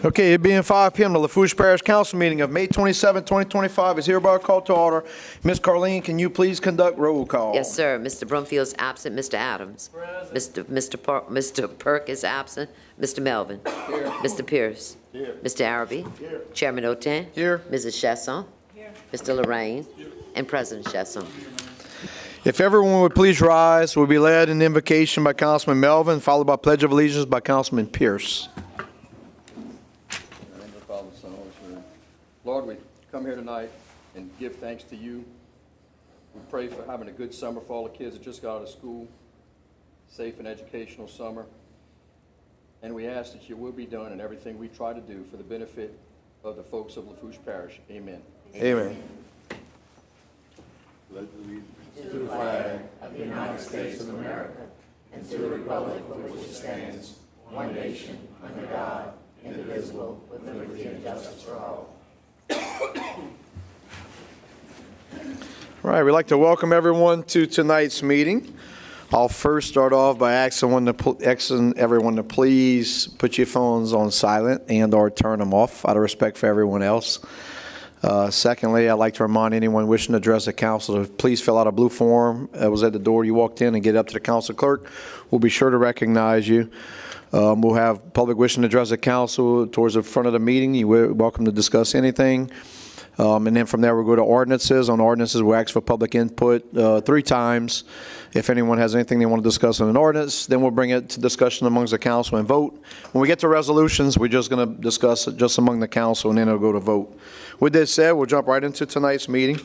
Okay, it being 5 p.m., the Lafourche Parish Council meeting of May 27, 2025 is hereby called to order. Ms. Carleen, can you please conduct roll call? Yes, sir. Mr. Brumfield's absent. Mr. Adams. Mr. Perk is absent. Mr. Melvin. Here. Mr. Pierce. Here. Mr. Arabi. Here. Chairman Oten. Here. Mrs. Chesson. Here. Mr. Lorraine. Here. And President Chesson. If everyone would please rise, we'll be led in invocation by Councilman Melvin, followed by Pledge of Allegiance by Councilman Pierce. Lord, we come here tonight and give thanks to you. We pray for having a good summer for all the kids that just got out of school, safe and educational summer. And we ask that your will be done in everything we try to do for the benefit of the folks of Lafourche Parish. Amen. Amen. Pledge allegiance to the flag of the United States of America and to the republic for which it stands, one nation, under God, indivisible, with liberty and justice for all. All right, we'd like to welcome everyone to tonight's meeting. I'll first start off by asking everyone to please put your phones on silent and or turn them off out of respect for everyone else. Secondly, I'd like to remind anyone wishing to address the council to please fill out a blue form that was at the door you walked in and get up to the council clerk. We'll be sure to recognize you. We'll have public wishing to address the council towards the front of the meeting. You're welcome to discuss anything. And then from there, we'll go to ordinances. On ordinances, we'll ask for public input 3 times. If anyone has anything they want to discuss on an ordinance, then we'll bring it to discussion amongst the council and vote. When we get to resolutions, we're just going to discuss it just among the council, and then it'll go to vote. With that said, we'll jump right into tonight's meeting.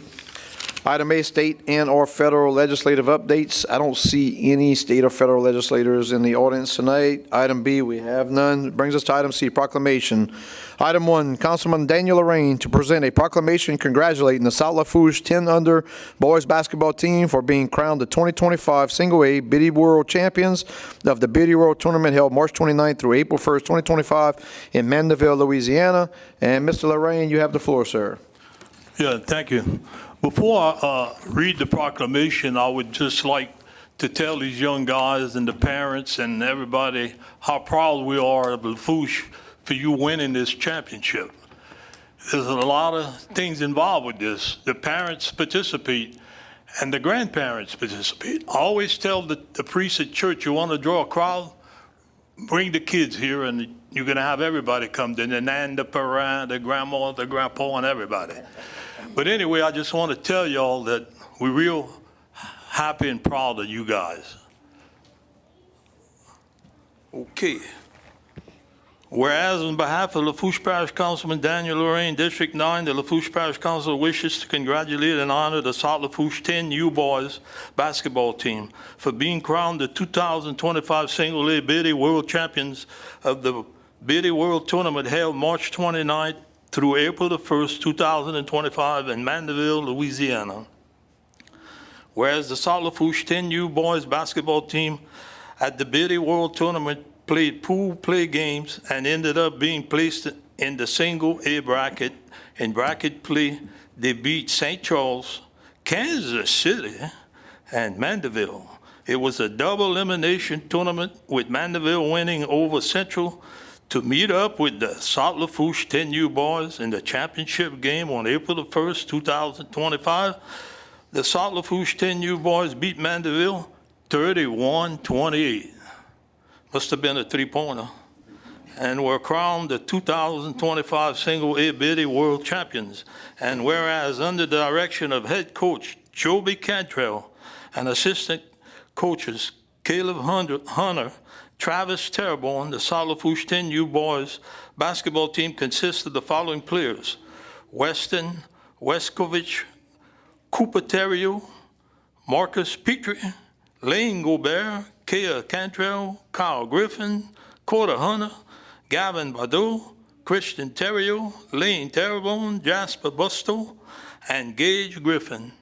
Item A, state and or federal legislative updates. I don't see any state or federal legislators in the audience tonight. Item B, we have none. Brings us to item C, proclamation. Item 1, Councilman Daniel Lorraine to present a proclamation congratulating the South Lafourche 10 under boys basketball team for being crowned the 2025 Single A Biddy World Champions of the Biddy World Tournament held March 29th through April 1st, 2025 in Mandeville, Louisiana. And Mr. Lorraine, you have the floor, sir. Yeah, thank you. Before I read the proclamation, I would just like to tell these young guys and the parents and everybody how proud we are of Lafourche for you winning this championship. There's a lot of things involved with this. The parents participate and the grandparents participate. I always tell the priest at church, you want to draw a crowd, bring the kids here and you're going to have everybody come, the nan, the parent, the grandma, the grandpa, and everybody. But anyway, I just want to tell y'all that we're real happy and proud of you guys. Okay. Whereas on behalf of Lafourche Parish Councilman Daniel Lorraine, District 9, the Lafourche Parish Council wishes to congratulate and honor the South Lafourche 10U boys basketball team for being crowned the 2025 Single A Biddy World Champions of the Biddy World Tournament held March 29th through April the 1st, 2025 in Mandeville, Louisiana. Whereas the South Lafourche 10U boys basketball team at the Biddy World Tournament played pool play games and ended up being placed in the Single A bracket. In bracket play, they beat St. Charles, Kansas City, and Mandeville. It was a double elimination tournament with Mandeville winning over Central to meet up with the South Lafourche 10U boys in the championship game on April the 1st, 2025. The South Lafourche 10U boys beat Mandeville 31-28. Must have been a 3-pointer. And were crowned the 2025 Single A Biddy World Champions. And whereas under the direction of head coach Joby Cantrell and assistant coaches Caleb Hunter, Travis Terrebonne, the South Lafourche 10U boys basketball team consists of the following players: Weston Westkovich, Cooper Terrio, Marcus Petrie, Lane Gobert, Kea Cantrell, Kyle Griffin, Corder Hunter, Gavin Badeau, Christian Terrio, Lane Terrebonne, Jasper Busto, and Gage Griffin.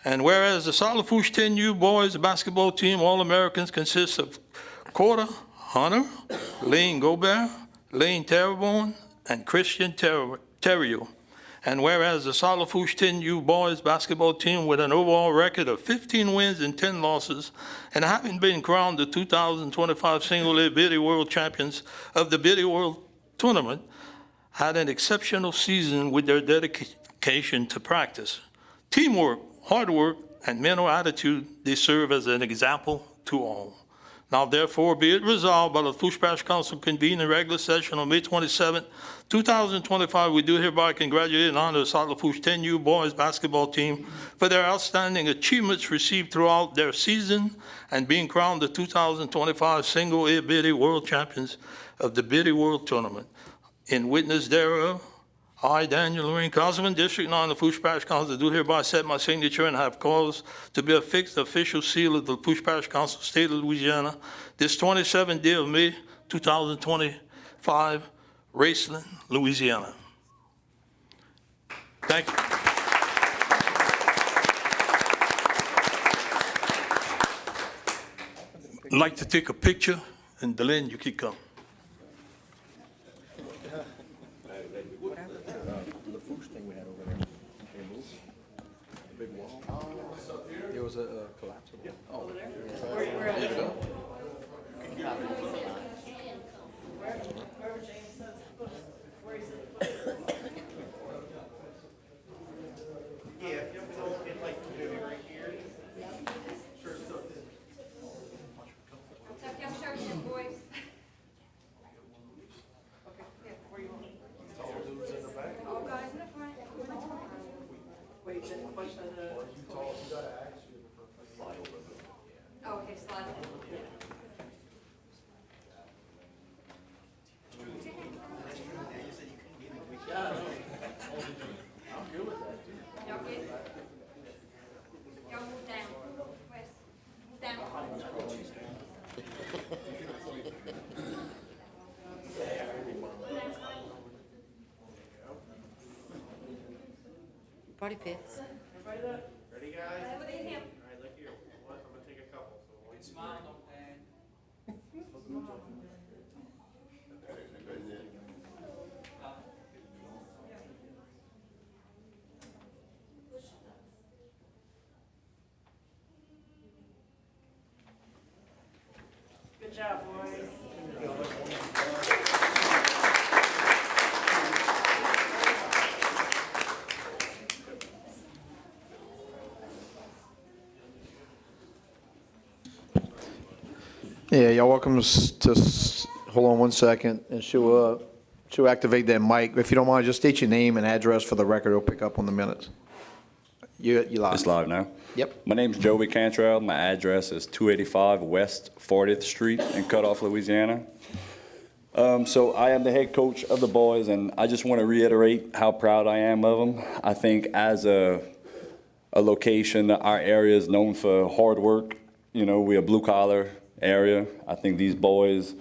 And whereas the South Lafourche 10U boys basketball team All-Americans consists of Corder Hunter, Lane Gobert, Lane Terrebonne, and Christian Terrio. And whereas the South Lafourche 10U boys basketball team with an overall record of 15 wins and 10 losses, and having been crowned the 2025 Single-A Biddy World Champions of the Biddy World Tournament, had an exceptional season with their dedication to practice, teamwork, hard work, and mental attitude. They serve as an example to all. Now therefore be it resolved by the Lafourche Parish Council convened in regular session on May 27, 2025, we do hereby congratulate and honor the South Lafourche 10U boys basketball team for their outstanding achievements received throughout their season and being crowned the 2025 Single-A Biddy World Champions of the Biddy World Tournament. In witness thereof, I, Daniel Lorraine, Councilman, District 9, Lafourche Parish Council, do hereby set my signature and have cause to be affixed the official seal of the Lafourche Parish Council, State of Louisiana, this 27th day of May, 2025, Raceland, Louisiana. Thank you. I'd like to take a picture, and Delenn, you can come. There was a collapsible. Oh, Okay, slide it. Y'all good? Y'all move down. West, move down. Party pits. Ready, guys? Within him. All right, look here. I'm gonna take a couple. So one, Smile, don't pan. Good job, boys. Yeah, y'all welcome to hold on one second, and she'll activate that mic. If you don't mind, just state your name and address for the record. It'll pick up on the minutes. You live. It's live now. Yep. My name's Joey Cantrell. My address is 285 West 40th Street in Cutoff, Louisiana. So I am the head coach of the boys, and I just want to reiterate how proud I am of them. I think as a location, our area is known for hard work. You know, we're a blue-collar area. I think these boys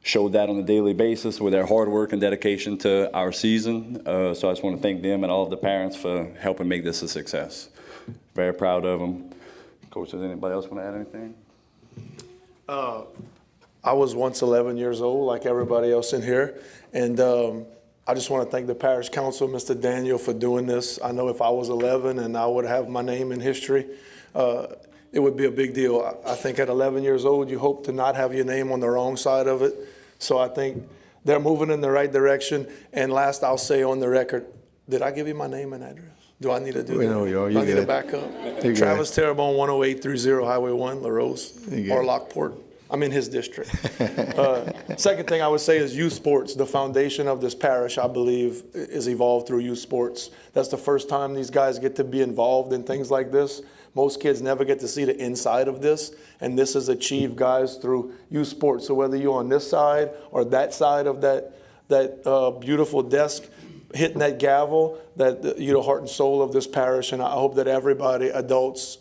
showed that on a daily basis with their hard work and dedication to our season. So I just want to thank them and all of the parents for helping make this a success. Very proud of them. Coach, does anybody else want to add anything? I was once 11 years old, like everybody else in here, and I just want to thank the parish council, Mr. Daniel, for doing this. I know if I was 11 and I would have my name in history, it would be a big deal. I think at 11 years old, you hope to not have your name on the wrong side of it. So I think they're moving in the right direction. And last, I'll say on the record, did I give you my name and address? Do I need to do that? know you are. Do I need to back up? You're Travis Terrebonne, 10830 Highway 1, La Rose, You're or good. Lockport. I'm in his district. Second thing I would say is youth sports. The foundation of this parish, I believe, is evolved through youth sports. That's the first time these guys get to be involved in things like this. Most kids never get to see the inside of this, and this is achieved, guys, through youth sports. So whether you're on this side or that side of that beautiful desk, hitting that gavel, that you're the heart and soul of this parish, and I hope that everybody, adults,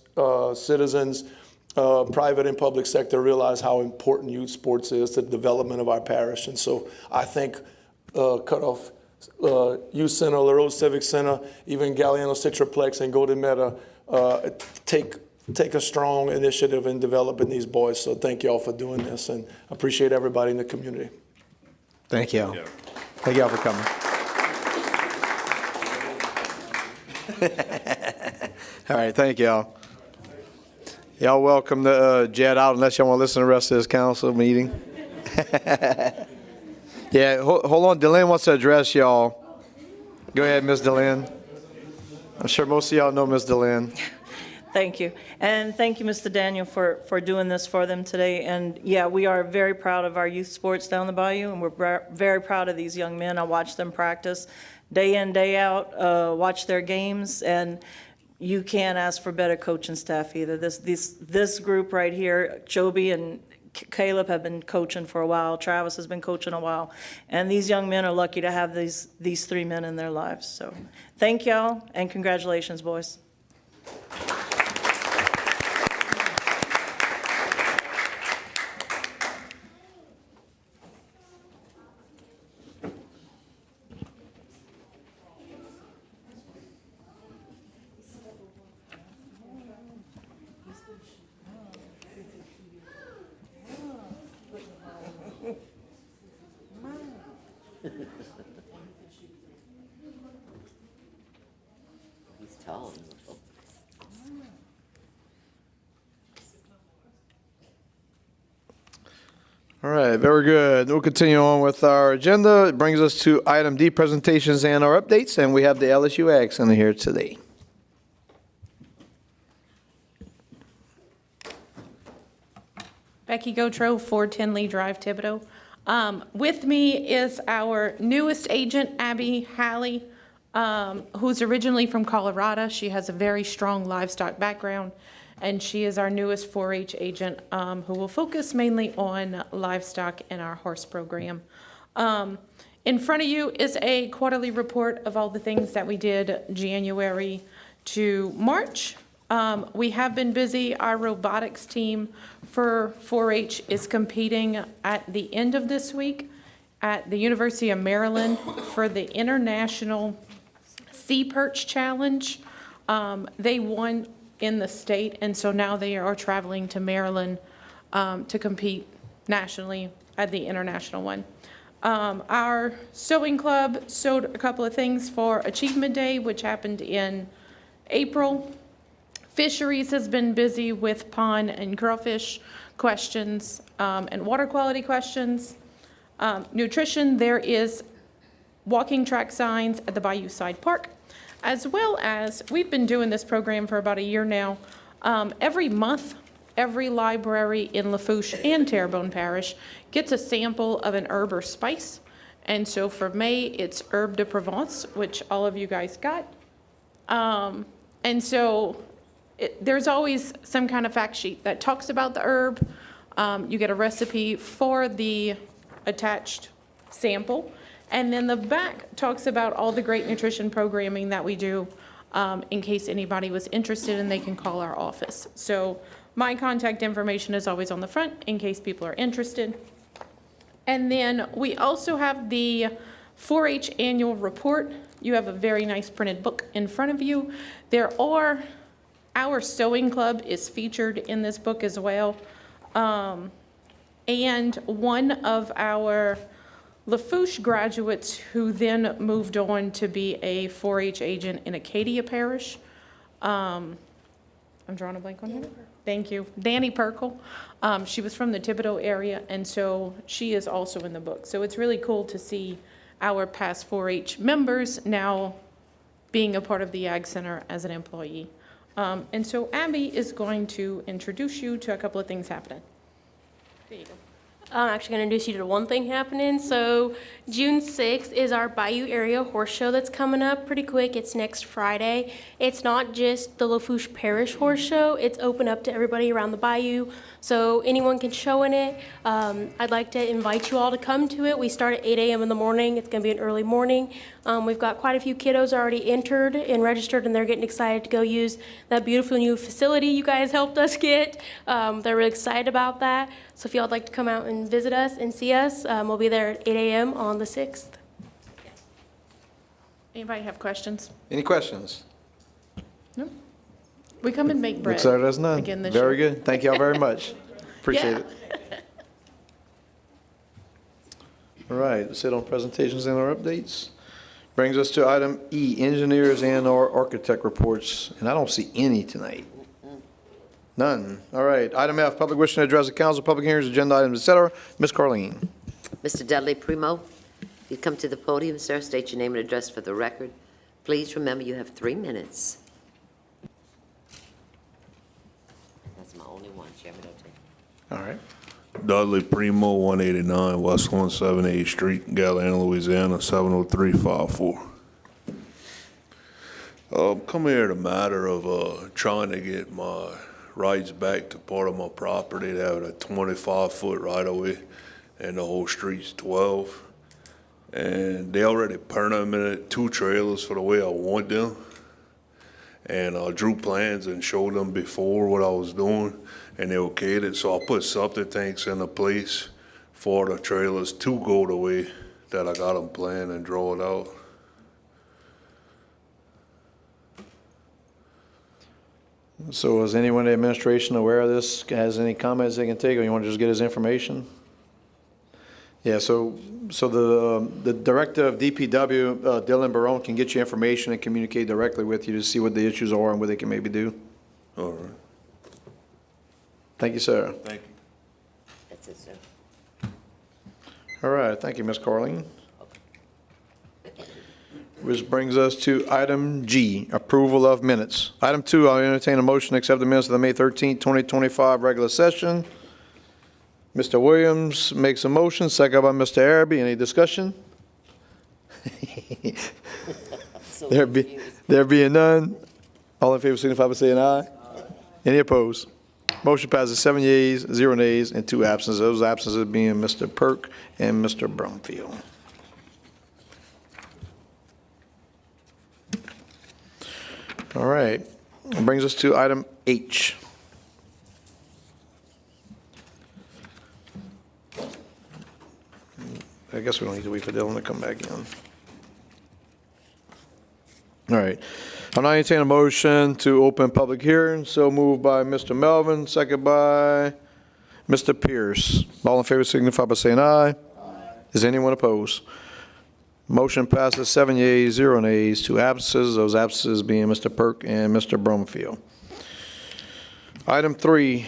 citizens, private and public sector, realize how important youth sports is to the development of our parish. And so I think Cutoff Youth Center, La Rose Civic Center, even Galliano Citraplex and Golden Meta take a strong initiative in developing these boys. So thank you all for doing this, and I appreciate everybody in the community. Thank you. Thank y'all for coming. All right, thank y'all. Y'all welcome to Jed out unless y'all want to listen to the rest of this council meeting. Yeah, hold on. Delynn wants to address y'all. Go ahead, Ms. Delynn. I'm sure most of y'all know Ms. Delynn. Thank you. And thank you, Mr. Daniel, for doing this for them today. And yeah, we are very proud of our youth sports down the bayou, and we're very proud of these young men. I watch them practice day in, day out, watch their games, and you can't ask for better coaching staff either. This group right here, Joby and Caleb have been coaching for a while. Travis has been coaching a while. And these young men are lucky to have these three men in their lives. So thank y'all, and congratulations, boys. He's tall. All right, very good. We'll continue on with our agenda. It brings us to item D, presentations and our updates, and we have the LSU Ag Center here today. Becky Gotro, 410 Lee Drive, Thibodeau. With me is our newest agent, Abby Halley, who's originally from Colorado. She has a very strong livestock background, and she is our newest 4-H agent, who will focus mainly on livestock in our horse program. In front of you is a quarterly report of all the things that we did January to March. We have been busy. Our robotics team for 4-H is competing at the end of this week at the University of Maryland for the International Sea Perch Challenge. They won in the state, and so now they are traveling to Maryland to compete nationally at the international one. Our sewing club sewed a couple of things for Achievement Day, which happened in April. Fisheries has been busy with pond and crawfish questions and water quality questions. Nutrition, there is walking track signs at the Bayou Side Park, as well as, we've been doing this program for about a year now. Every month, every library in Lafourche and Terrebonne Parish gets a sample of an herb or spice. And so for May, it's Herbe de Provence, which all of you guys got. And so there's always some kind of fact sheet that talks about the herb. You get a recipe for the attached sample. And then the back talks about all the great nutrition programming that we do in case anybody was interested, and they can call our office. So my contact information is always on the front in case people are interested. And then we also have the 4-H annual report. You have a very nice printed book in front of you. Our sewing club is featured in this book as well. And one of our Lafourche graduates who then moved on to be a 4-H agent in Acadia Parish. I'm drawing a blank on her. Thank you. Danny Perkle. She was from the Thibodeau area, and so she is also in the book. So it's really cool to see our past 4-H members now being a part of the Ag Center as an employee. And so Abby is going to introduce you to a couple of things happening. There you go. I'm actually going to introduce you to one thing happening. So June 6th is our Bayou Area Horse Show that's coming up pretty quick. It's next Friday. It's not just the Lafourche Parish Horse Show. It's open up to everybody around the Bayou, so anyone can show in it. I'd like to invite you all to come to it. We start at 8 a.m. in the morning. It's going to be an early morning. We've got quite a few kiddos already entered and registered, and they're getting excited to go use that beautiful new facility you guys helped us get. They're really excited about that. So if y'all would like to come out and visit us and see us, we'll be there at 8 a.m. on the 6th. Anybody have questions? Any questions? No? We come and make bread. Looks like there's none. Again this Very year. good. Thank y'all very much. Appreciate Yeah. it. All right, let's hit on presentations and our updates. Brings us to item E, engineers and/or architect reports, and I don't see any tonight. None. All right. Item F, public wishing to address the council, public hearings, agenda items, et cetera. Ms. Carleen. Mr. Dudley Primo, you come to the podium, sir. State your name and address for the record. Please remember you have 3 minutes. That's my only one, Chairman O'Tay. All right. Dudley Primo, 189 West 178th Street, Galliano, Louisiana, 70354. Come here the matter of trying to get my rights back to part of my property. They have a 25-foot right-of-way, and the whole street's 12. And they already permitted 2 trailers for the way I want them. And I drew plans and showed them before what I was doing, and they okayed it. So I put septic tanks into place for the trailers to go the way that I got them planned and draw it out. So is anyone in the administration aware of this? Has any comments they can take, or you want to just get his information? Yeah, so the director of DPW, Dylan Barone, can get you information and communicate directly with you to see what the issues are and what they can maybe do. All right. Thank you, sir. Thank you. That's it, sir. All right, thank you, Ms. Carleen. Which brings us to item G, approval of minutes. Item 2, I'll entertain a motion to accept the minutes of the May 13th, 2025 regular session. Mr. Williams makes a motion, second by Mr. Araby. Any discussion? There being none, all in favor signify by saying aye. Any opposed? Motion passes 7 yeas, 0 nays, and 2 absences. Those absences being Mr. Perk and Mr. Brumfield. All right. That brings us to item H. I guess we don't need to wait for Dylan to come back in. All right. I'll now entertain a motion to open public hearing. So moved by Mr. Melvin, second by Mr. Pierce. All in favor signify by saying aye. Aye. Is anyone opposed? Motion passes 7 yeas, 0 nays, 2 absences. Those absences being Mr. Perk and Mr. Brumfield. Item 3,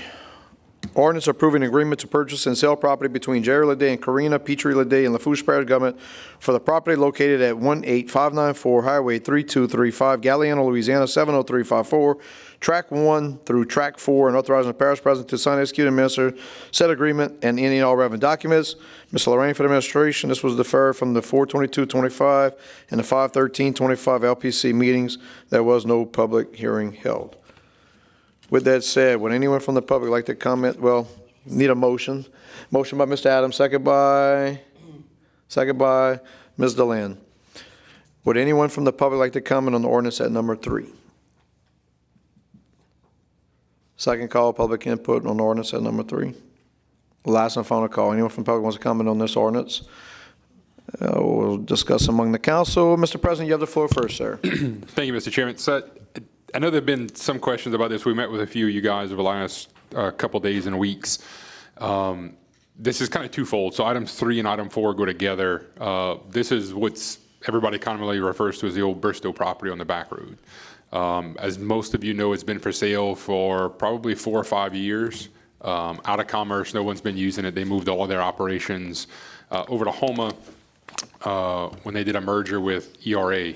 ordinance approving agreement to purchase and sell property between Jerry Leday and Karina Petrie Leday and Lafourche Parish government for the property located at 18594 Highway 3235, Galliano, Louisiana, 70354, Track 1 through Track 4, and authorizing the parish president to sign, execute, and administer said agreement and any and all relevant documents. Ms. Lorraine for the administration. This was deferred from the 4/22/25 and the 5/13/25 LPC meetings. There was no public hearing held. With that said, would anyone from the public like to comment? Well, need a motion. Motion by Mr. Adams, second by Ms. Deland. Would anyone from the public like to comment on the ordinance at number 3? Second call, public input on ordinance at number 3. Last and final call. Anyone from the public wants to comment on this ordinance? We'll discuss among the council. Mr. President, you have the floor first, sir. Thank you, Mr. Chairman. So I know there have been some questions about this. We met with a few of you guys over the last couple days and weeks. This is kind of twofold. So items 3 and item 4 go together. This is what's everybody commonly refers to as the old Bristow property on the back road. As most of you know, it's been for sale for probably 4 or 5 years. Out of commerce, no one's been using it. They moved all of their operations over to Homa when they did a merger with ERA.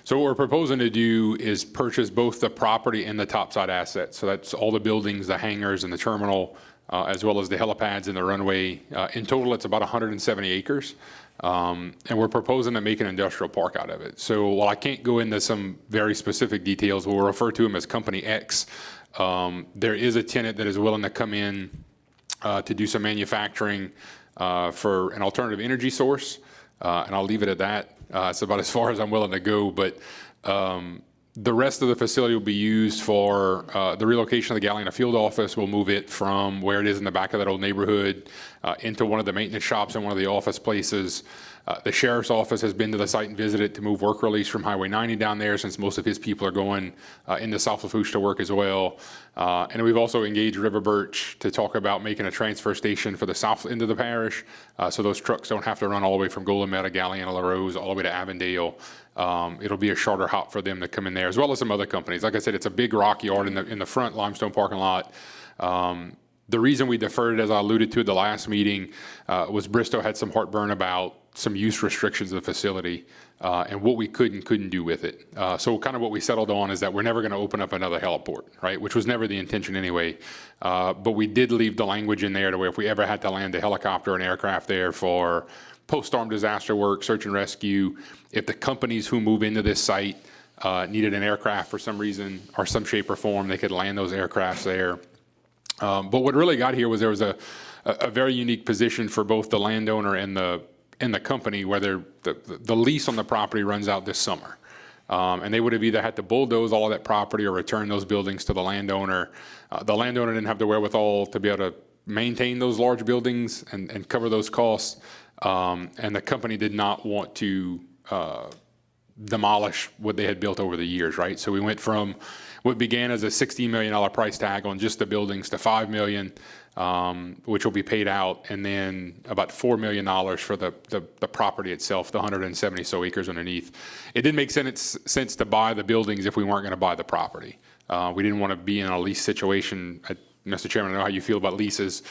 So what we're proposing to do is purchase both the property and the topside assets. So that's all the buildings, the hangars, and the terminal, as well as the helipads and the runway. In total, it's about 170 acres. And we're proposing to make an industrial park out of it. So while I can't go into some very specific details, we'll refer to them as Company X. There is a tenant that is willing to come in to do some manufacturing for an alternative energy source, and I'll leave it at that. It's about as far as I'm willing to go, but The rest of the facility will be used for the relocation of the Galena field office. We'll move it from where it is in the back of that old neighborhood into one of the maintenance shops and one of the office places. The sheriff's office has been to the site and visited to move work release from Highway 90 down there, since most of his people are going into South Lafourche to work as well. And we've also engaged River Birch to talk about making a transfer station for the south end of the parish, so those trucks don't have to run all the way from Golometa, Galena, La Rose, all the way to Avondale. It'll be a shorter hop for them to come in there, as well as some other companies. Like I said, it's a big rock yard in the front limestone parking lot. The reason we deferred it, as I alluded to at the last meeting, was Bristow had some heartburn about some use restrictions of the facility and what we could and couldn't do with it. So kind of what we settled on is that we're never going to open up another heliport, right? Which was never the intention anyway. But we did leave the language in there to where if we ever had to land a helicopter or an aircraft there for post-storm disaster work, search and rescue, if the companies who move into this site needed an aircraft for some reason or some shape or form, they could land those aircrafts there. But what really got here was there was a very unique position for both the landowner and the company, where the lease on the property runs out this summer. And they would have either had to bulldoze all of that property or return those buildings to the landowner. The landowner didn't have the wherewithal to be able to maintain those large buildings and cover those costs. And the company did not want to demolish what they had built over the years, right? So we went from what began as a $16 million price tag on just the buildings to $5 million, which will be paid out, and then about $4 million for the property itself, the 170 so acres underneath. It didn't make sense to buy the buildings if we weren't going to buy the property. We didn't want to be in a lease situation. Mr. Chairman, I know how you feel about leases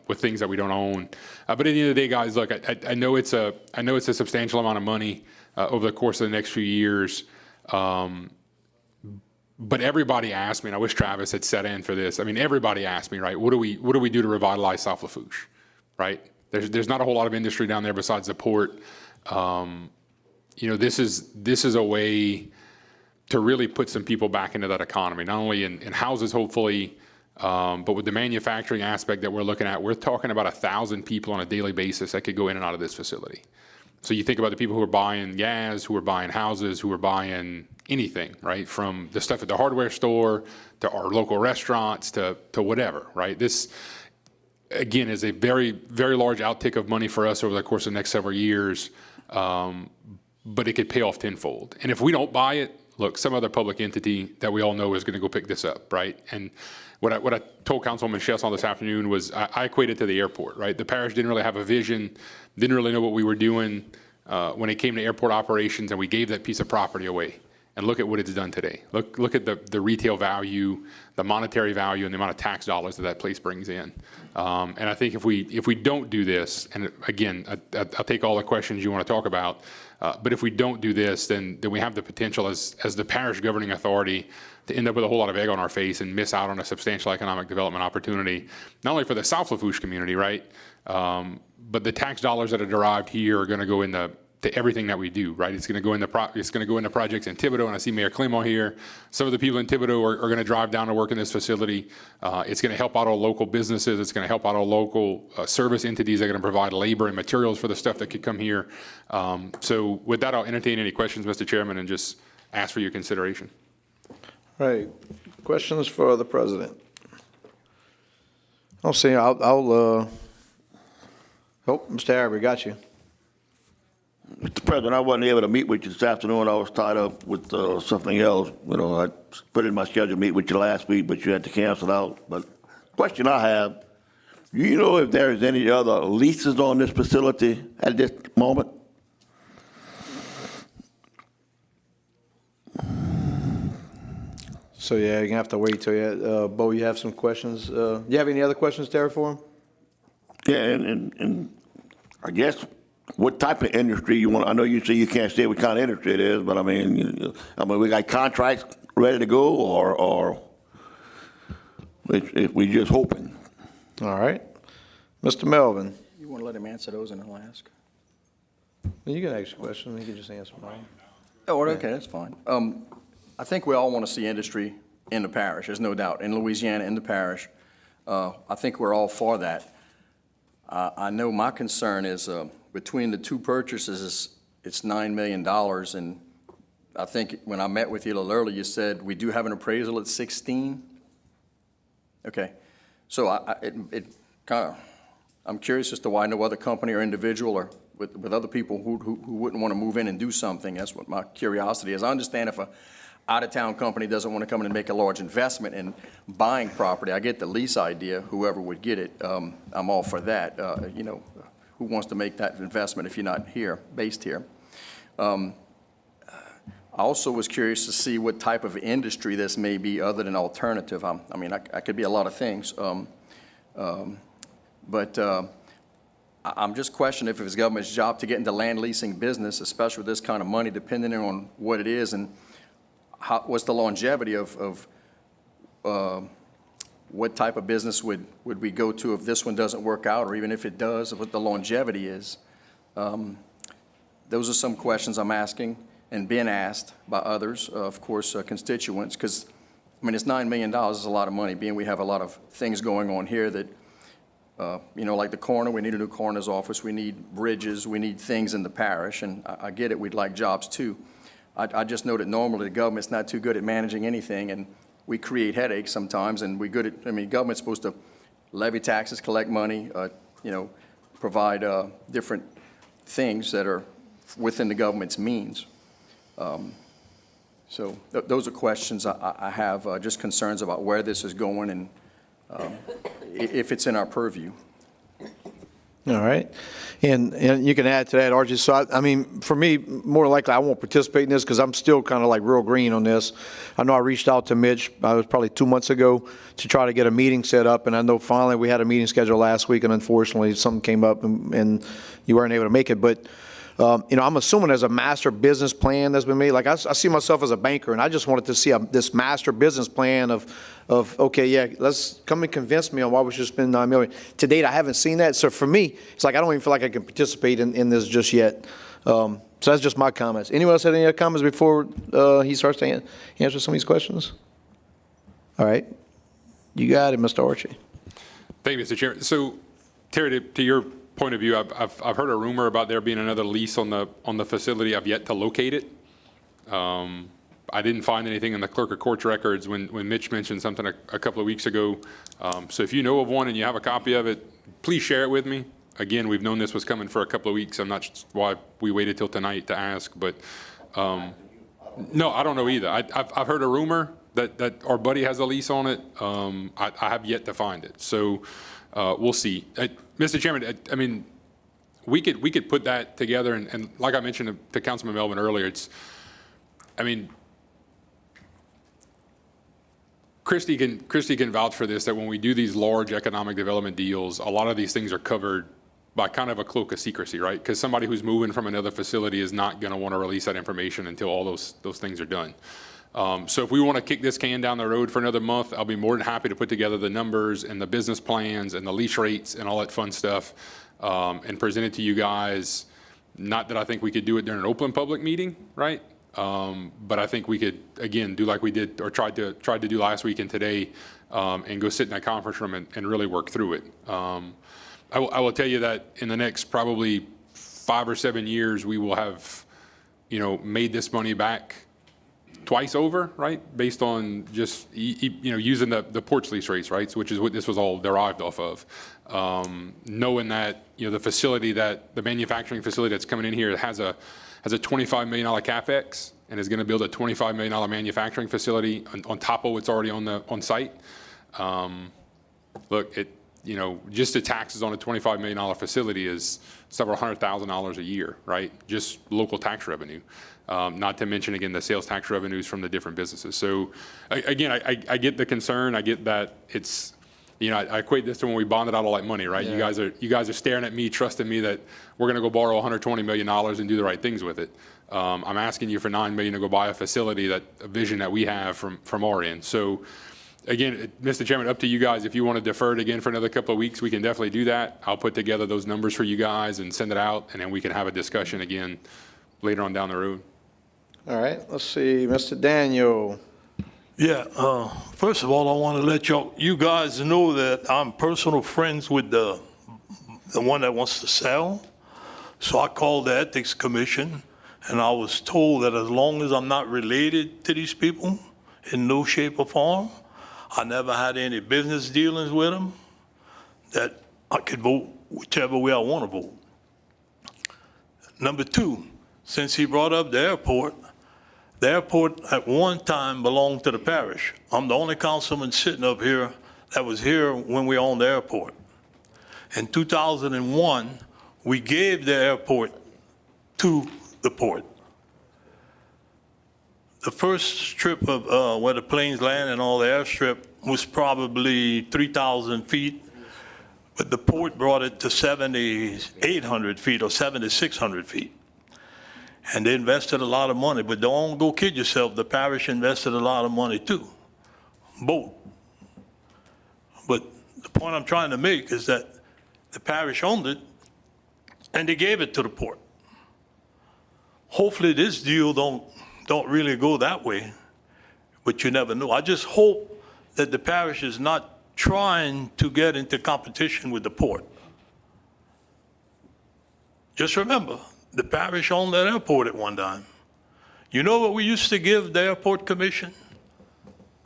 with things that we don't own. But at the end of the day, guys, look, I know it's a substantial amount of money over the course of the next few years. But everybody asked me, and I wish Travis had set in for this. I mean, everybody asked me, right? What do we do to revitalize South Lafourche, right? There's not a whole lot of industry down there besides the port. This is a way to really put some people back into that economy, not only in houses, hopefully, but with the manufacturing aspect that we're looking at. We're talking about 1,000 people on a daily basis that could go in and out of this facility. So you think about the people who are buying gas, who are buying houses, who are buying anything, right? From the stuff at the hardware store to our local restaurants to whatever, right? This, again, is a very, very large outtake of money for us over the course of the next several years, but it could pay off tenfold. And if we don't buy it, look, some other public entity that we all know is going to go pick this up, right? And what I told Councilwoman Chesson this afternoon was I equate it to the airport, right? The parish didn't really have a vision, didn't really know what we were doing when it came to airport operations, and we gave that piece of property away. And look at what it's done today. Look at the retail value, the monetary value, and the amount of tax dollars that place brings in. And I think if we don't do this, and again, I'll take all the questions you want to talk about, but if we don't do this, then we have the potential as the parish governing authority to end up with a whole lot of egg on our face and miss out on a substantial economic development opportunity, not only for the South Lafourche community, right? But the tax dollars that are derived here are going to go into everything that we do, right? It's going to go into projects in Thibodaux, and I see Mayor Clemo here. Some of the people in Thibodaux are going to drive down to work in this facility. It's going to help out our local businesses. It's going to help out our local service entities that are going to provide labor and materials for the stuff that could come here. So with that, I'll entertain any questions, Mr. Chairman, and just ask for your consideration. Right. Questions for the president? I'll say Mr. Harry, got you. Mr. President, I wasn't able to meet with you this afternoon. I was tied up with something else. I put in my schedule to meet with you last week, but you had to cancel out. But question I have, do you know if there is any other leases on this facility at this moment? So, yeah, you're going to have to wait till Bo, you have some questions. Do you have any other questions, Terry, for him? Yeah, and I guess what type of industry you want? I know you say you can't say what kind of industry it is, but I mean, we got contracts ready to go, or if we just hoping. All right, Mr. Melvin. You want to let him answer those, and I'll ask. Well, you can ask a question. You can just answer mine. Oh, okay, that's fine. I think we all want to see industry in the parish. There's no doubt in Louisiana, in the parish. I think we're all for that. I know my concern is between the two purchases, it's $9 million, and I think when I met with you a little earlier, you said we do have an appraisal at 16? Okay. So I'm curious as to why no other company or individual or with other people who wouldn't want to move in and do something. That's what my curiosity is. I understand if a out-of-town company doesn't want to come in and make a large investment in buying property. I get the lease idea, whoever would get it. I'm all for that. You know, who wants to make that investment if you're not here, based here? I also was curious to see what type of industry this may be other than alternative. I mean, I could be a lot of things. But I'm just questioning if it's government's job to get into land leasing business, especially with this kind of money, depending on what it is and what's the longevity of what type of business would we go to if this one doesn't work out, or even if it does, what the longevity is. Those are some questions I'm asking and being asked by others, of course, constituents, because, I mean, it's $9 million is a lot of money, being we have a lot of things going on here that, you know, like the coroner, we need a new coroner's office, we need bridges, we need things in the parish, and I get it, we'd like jobs too. I just know that normally the government's not too good at managing anything, and we create headaches sometimes, and we're good at, I mean, government's supposed to levy taxes, collect money, you know, provide different things that are within the government's means. So those are questions I have, just concerns about where this is going and if it's in our purview. All right. And you can add to that, Archie. So, I mean, for me, more likely I won't participate in this because I'm still kind of like real green on this. I know I reached out to Mitch, it was probably 2 months ago, to try to get a meeting set up. And I know finally we had a meeting scheduled last week, and unfortunately something came up and you weren't able to make it. But, you know, I'm assuming there's a master business plan that's been made. Like I see myself as a banker, and I just wanted to see this master business plan of okay, yeah, let's come and convince me on why we should spend $9 million. To date, I haven't seen that. So for me, it's like I don't even feel like I can participate in this just yet. So that's just my comments. Anyone else have any other comments before he starts to answer some of these questions? All right. You got it, Mr. Archie. Thank you, Mr. Chairman. So, Terry, to your point of view, I've heard a rumor about there being another lease on the facility. I've yet to locate it. I didn't find anything in the clerk of court's records when Mitch mentioned something a couple of weeks ago. So if you know of one and you have a copy of it, please share it with me. Again, we've known this was coming for a couple of weeks. I'm not sure why we waited till tonight to ask, but no, I don't know either. I've heard a rumor that our buddy has a lease on it. I have yet to find it. So we'll see. Mr. Chairman, I mean, we could put that together, and like I mentioned to Councilman Melvin earlier, I mean, Christy can vouch for this, that when we do these large economic development deals, a lot of these things are covered by kind of a cloak of secrecy, right? Because somebody who's moving from another facility is not going to want to release that information until all those things are done. So if we want to kick this can down the road for another month, I'll be more than happy to put together the numbers and the business plans and the lease rates and all that fun stuff and present it to you guys. Not that I think we could do it during an open public meeting, right? But I think we could, again, do like we did or tried to do last week and today and go sit in that conference room and really work through it. I will tell you that in the next probably 5 or 7 years, we will have, you know, made this money back twice over, right? Based on just, you know, using the porch lease rates, right? Which is what this was all derived off of. Knowing that, you know, the manufacturing facility that's coming in here has a $25 million CapEx and is going to build a $25 million manufacturing facility on top of what's already on site. Look, you know, just the taxes on a $25 million facility is several $100,000 a year, right? Just local tax revenue. Not to mention, again, the sales tax revenues from the different businesses. So, again, I get the concern. I get that it's, you know, I equate this to when we bonded out all that money, right? Yeah. You guys are staring at me, trusting me that we're going to go borrow $120 million and do the right things with it. I'm asking you for $9 million to go buy a facility, a vision that we have from our end. So, again, Mr. Chairman, up to you guys. If you want to defer it again for another couple of weeks, we can definitely do that. I'll put together those numbers for you guys and send it out, and then we can have a discussion again later on down the road. All right, let's see, Mr. Daniel. Yeah, first of all, I want to let you guys know that I'm personal friends with the one that wants to sell. So I called the Ethics Commission, And I was told that as long as I'm not related to these people in no shape or form, I never had any business dealings with them, that I could vote whichever way I want to vote. Number two, since he brought up the airport at one time belonged to the parish. I'm the only councilman sitting up here that was here when we owned the airport. In 2001, we gave the airport to the port. The first strip of where the planes land and all the airstrip was probably 3,000 feet, but the port brought it to 7,800 feet or 7,600 feet. And they invested a lot of money, but don't go kid yourself, the parish invested a lot of money too, both. But the point I'm trying to make is that the parish owned it and they gave it to the port. Hopefully this deal don't really go that way, but you never know. I just hope that the parish is not trying to get into competition with the port. Just remember, the parish owned that airport at one time. You know what we used to give the airport commission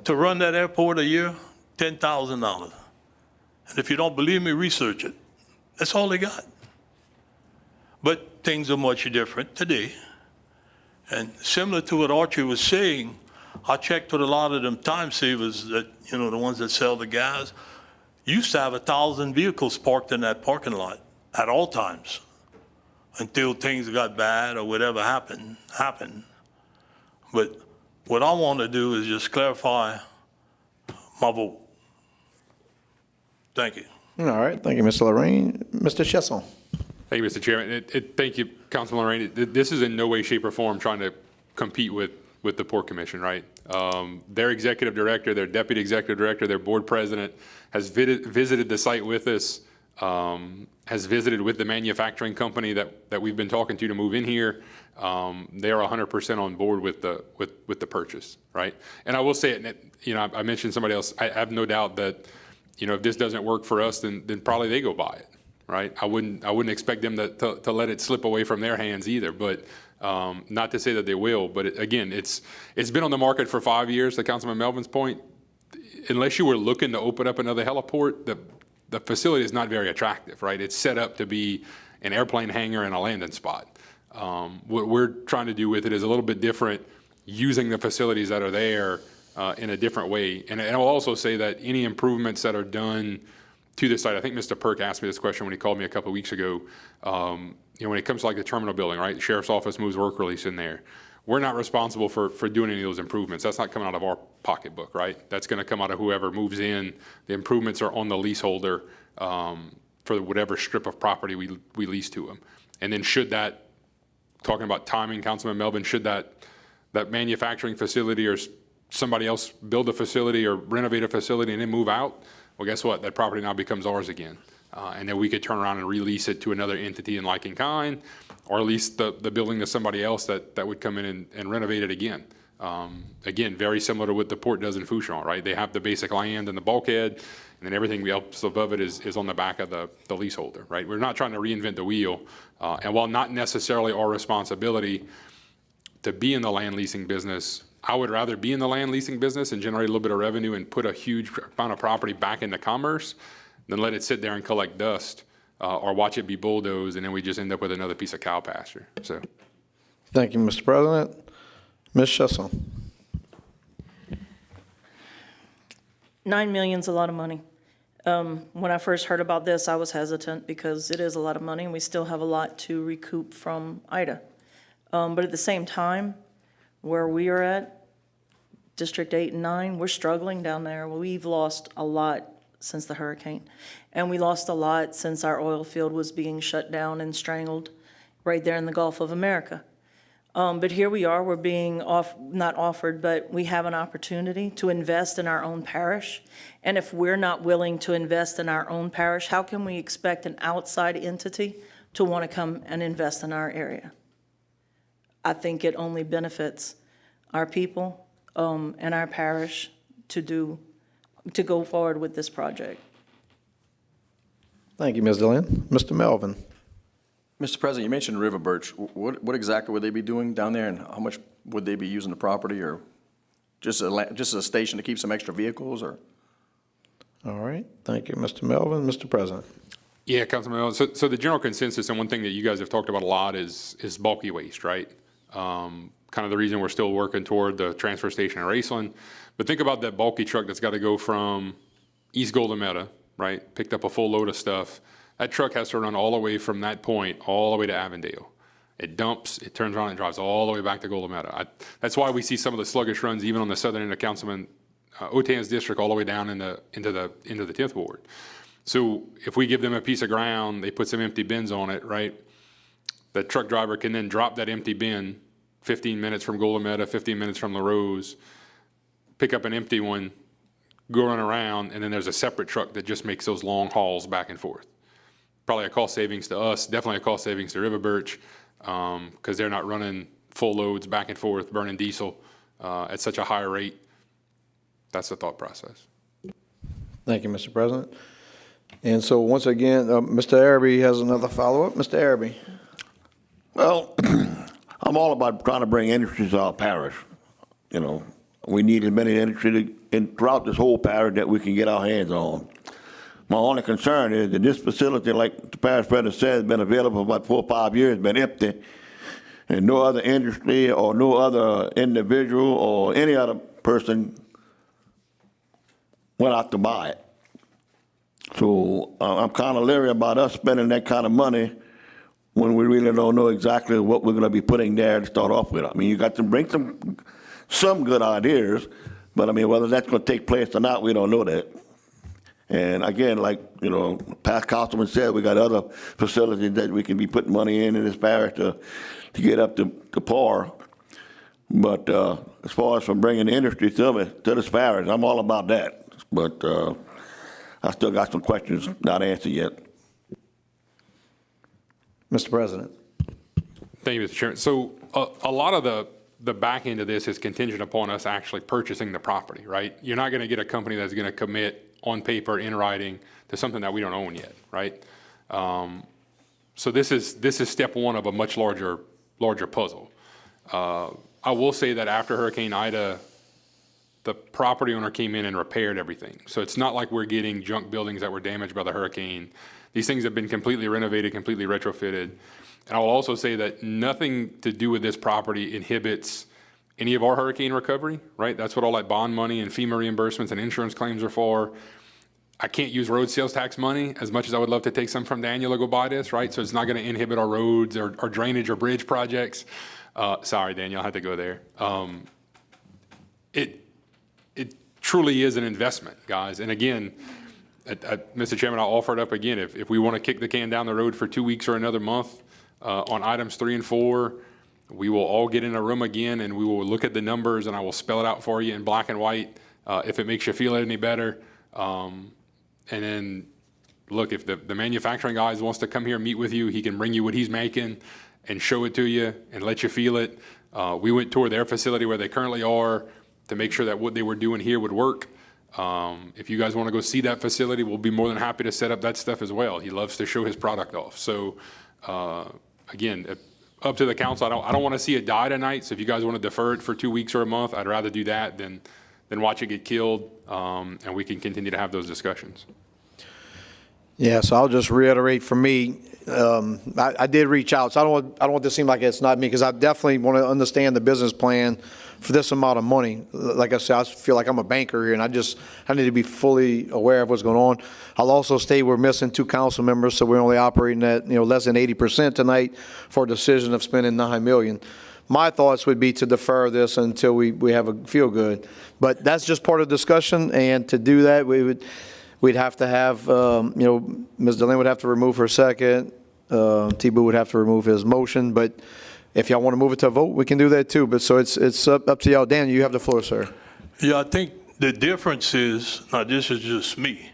to run that airport a year? $10,000. And if you don't believe me, research it. That's all they got. But things are much different today. And similar to what Archie was saying, I checked with a lot of them time savers that, you know, the ones that sell the gas, used to have 1,000 vehicles parked in that parking lot at all times until things got bad or whatever happened. But what I want to do is just clarify my vote. Thank you. All right, thank you, Mr. Lorraine. Mr. Chesson. Thank you, Mr. Chairman. Thank you, Councilman Lorraine. This is in no way, shape, or form trying to compete with the Port Commission, right? Their executive director, their deputy executive director, their board president has visited the site with us, has visited with the manufacturing company that we've been talking to move in here. They are 100% on board with the purchase, right? And I will say it, you know, I mentioned somebody else. I have no doubt that, you know, if this doesn't work for us, then probably they go buy it, right? I wouldn't expect them to let it slip away from their hands either, but not to say that they will. But again, it's been on the market for 5 years, to Councilman Melvin's point. Unless you were looking to open up another heliport, the facility is not very attractive, right? It's set up to be an airplane hangar and a landing spot. What we're trying to do with it is a little bit different, using the facilities that are there in a different way. And I'll also say that any improvements that are done to the site, I think Mr. Perk asked me this question when he called me a couple of weeks ago. You know, when it comes to like the terminal building, right? The sheriff's office moves work release in there. We're not responsible for doing any of those improvements. That's not coming out of our pocketbook, right? That's going to come out of whoever moves in. The improvements are on the leaseholder for whatever strip of property we lease to them. And then should that, talking about timing, Councilman Melvin, should that manufacturing facility or somebody else build a facility or renovate a facility and then move out, well, guess what? That property now becomes ours again. And then we could turn around and release it to another entity in like in kind, or lease the building to somebody else that would come in and renovate it again. Again, very similar to what the port does in Fouchon, right? They have the basic land and the bulkhead, and then everything else above it is on the back of the leaseholder, right? We're not trying to reinvent the wheel. And while not necessarily our responsibility to be in the land leasing business, I would rather be in the land leasing business and generate a little bit of revenue and put a huge amount of property back into commerce than let it sit there and collect dust or watch it be bulldozed and then we just end up with another piece of cow pasture. So, Thank you, Mr. President. Ms. Chesson. $9 million is a lot of money. When I first heard about this, I was hesitant because it is a lot of money and we still have a lot to recoup from Ida. But at the same time, where we are at, District 8 and 9, we're struggling down there. We've lost a lot since the hurricane. And we lost a lot since our oil field was being shut down and strangled right there in the Gulf of America. But here we are, we're being not offered, but we have an opportunity to invest in our own parish. And if we're not willing to invest in our own parish, how can we expect an outside entity to want to come and invest in our area? I think it only benefits our people and our parish to go forward with this project. Thank you, Ms. Delenn. Mr. Melvin. Mr. President, you mentioned River Birch. What exactly would they be doing down there, and how much would they be using the property, or just a station to keep some extra vehicles, or? All right, thank you, Mr. Melvin. Mr. President. Yeah, Councilman Miller. So the general consensus, and one thing that you guys have talked about a lot is bulky waste, right? Kind of the reason we're still working toward the transfer station in Raceland. But think about that bulky truck that's got to go from East Golden Meadow, right? Picked up a full load of stuff. That truck has to run all the way from that point all the way to Avondale. It dumps, it turns around and drives all the way back to Golden Meadow. That's why we see some of the sluggish runs even on the southern end of Councilman Otan's district all the way down into the 10th Ward. So if we give them a piece of ground, they put some empty bins on it, right? The truck driver can then drop that empty bin 15 minutes from Golden Meadow, 15 minutes from LaRose, pick up an empty one, go run around, and then there's a separate truck that just makes those long hauls back and forth. Probably a cost savings to us, definitely a cost savings to River Birch, because they're not running full loads back and forth, burning diesel at such a high rate. That's the thought process. Thank you, Mr. President. And so once again, Mr. Araby has another follow-up. Mr. Araby. Well, I'm all about trying to bring industry to our parish. You know, we need as many industry throughout this whole parish that we can get our hands on. My only concern is that this facility, like the parish president said, has been available for about 4 or 5 years, been empty, and no other industry or no other individual or any other person went out to buy it. So I'm kind of leery about us spending that kind of money when we really don't know exactly what we're going to be putting there to start off with. I mean, you got to bring some good ideas, but I mean, whether that's going to take place or not, we don't know that. And again, like, you know, past councilman said, we got other facilities that we can be putting money in this parish to get up to par. But as far as from bringing the industry to this parish, I'm all about that. But I still got some questions not answered yet. Mr. President. Thank you, Mr. Chairman. So a lot of the back end of this is contingent upon us actually purchasing the property, right? You're not going to get a company that's going to commit on paper, in writing, to something that we don't own yet, right? So this is step one of a much larger puzzle. I will say that after Hurricane Ida, the property owner came in and repaired everything. So it's not like we're getting junk buildings that were damaged by the hurricane. These things have been completely renovated, completely retrofitted. And I will also say that nothing to do with this property inhibits any of our hurricane recovery, right? That's what all that bond money and FEMA reimbursements and insurance claims are for. I can't use road sales tax money as much as I would love to take some from Daniel to go buy this, right? So it's not going to inhibit our roads or drainage or bridge projects. Sorry, Daniel, I had to go there. It truly is an investment, guys. And again, Mr. Chairman, I'll offer it up again. If we want to kick the can down the road for 2 weeks or another month on items 3 and 4, we will all get in a room again and we will look at the numbers and I will spell it out for you in black and white if it makes you feel any better. And then, look, if the manufacturing guys wants to come here and meet with you, he can bring you what he's making and show it to you and let you feel it. We went toward their facility where they currently are to make sure that what they were doing here would work. If you guys want to go see that facility, we'll be more than happy to set up that stuff as well. He loves to show his product off. So, again, up to the council. I don't want to see it die tonight. So if you guys want to defer it for 2 weeks or a month, I'd rather do that than watch it get killed, and we can continue to have those discussions. Yeah, so I'll just reiterate for me, I did reach out, so I don't want this to seem like it's not me, because I definitely want to understand the business plan for this amount of money. Like I said, I feel like I'm a banker here, and I need to be fully aware of what's going on. I'll also state we're missing 2 council members, so we're only operating at less than 80% tonight for a decision of spending $9 million. My thoughts would be to defer this until we have a feel good, but that's just part of the discussion. And to do that, we'd have to have Ms. Delaney would have to remove her second. T-Boo would have to remove his motion, but if y'all want to move it to a vote, we can do that too. But so it's up to y'all. Dan, you have the floor, sir. Yeah, I think the difference is, now this is just me,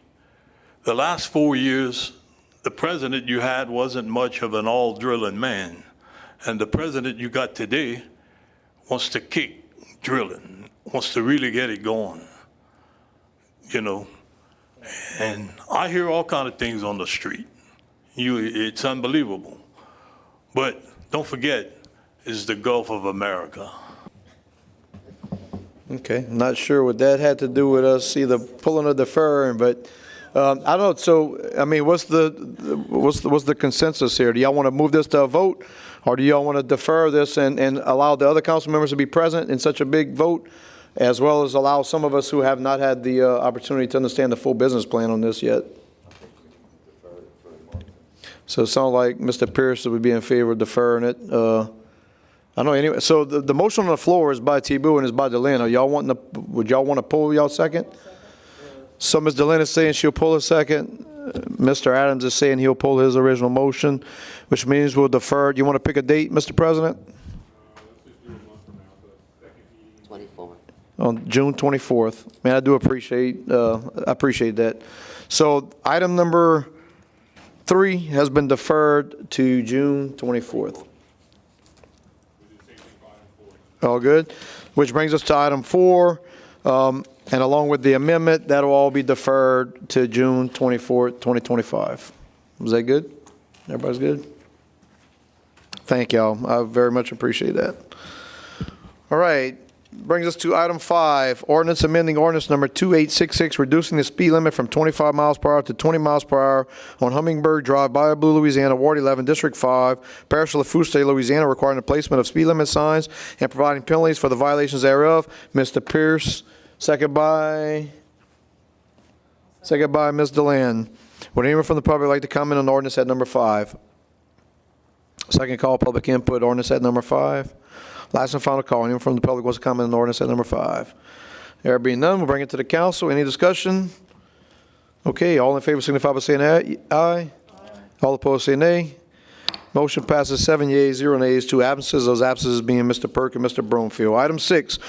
the last 4 years, the president you had wasn't much of an all drilling man. And the president you got today wants to kick drilling, wants to really get it going, And I hear all kind of things on the street. It's unbelievable. But don't forget, it's the Gulf of America. Okay, not sure what that had to do with us either pulling or deferring, but I don't know. So, I mean, what's the consensus here? Do y'all want to move this to a vote, or do y'all want to defer this and allow the other council members to be present in such a big vote, as well as allow some of us who have not had the opportunity to understand the full business plan on this yet? So it sounds like Mr. Pierce would be in favor of deferring it. I know anyway. So the motion on the floor is by T-Boo and is by Delyn. Would y'all want to pull y'all second? So Ms. Delyn is saying she'll pull a second. Mr. Adams is saying he'll pull his original motion, which means we'll defer. You want to pick a date, Mr. President? 24. On June 24th. Man, I do appreciate that. So item number 3 has been deferred to June 24th. All good? Which brings us to item 4. And along with the amendment, that'll all be deferred to June 24th, 2025. Was that good? Everybody's good? Thank y'all. I very much appreciate that. All right. Brings us to item 5, ordinance amending ordinance number 2866, reducing the speed limit from 25 miles per hour to 20 miles per hour on Hummingbird Drive, Bayou Blue, Louisiana, Ward 11, District 5, Parish of Lafourche, State, Louisiana, requiring the placement of speed limit signs and providing penalties for the violations thereof. Mr. Pierce, second by Ms. Deland. Would anyone from the public like to comment on ordinance at number 5? Second call, public input, ordinance at number 5. Last and final call. Anyone from the public wants to comment on ordinance at number 5? There being none, we'll bring it to the council. Any discussion? Okay, all in favor signify by saying aye. All opposed say nay. Motion passes 7 yeas, 0 nays, 2 absences. Those absences being Mr. Perk and Mr. Broomfield. Item 6,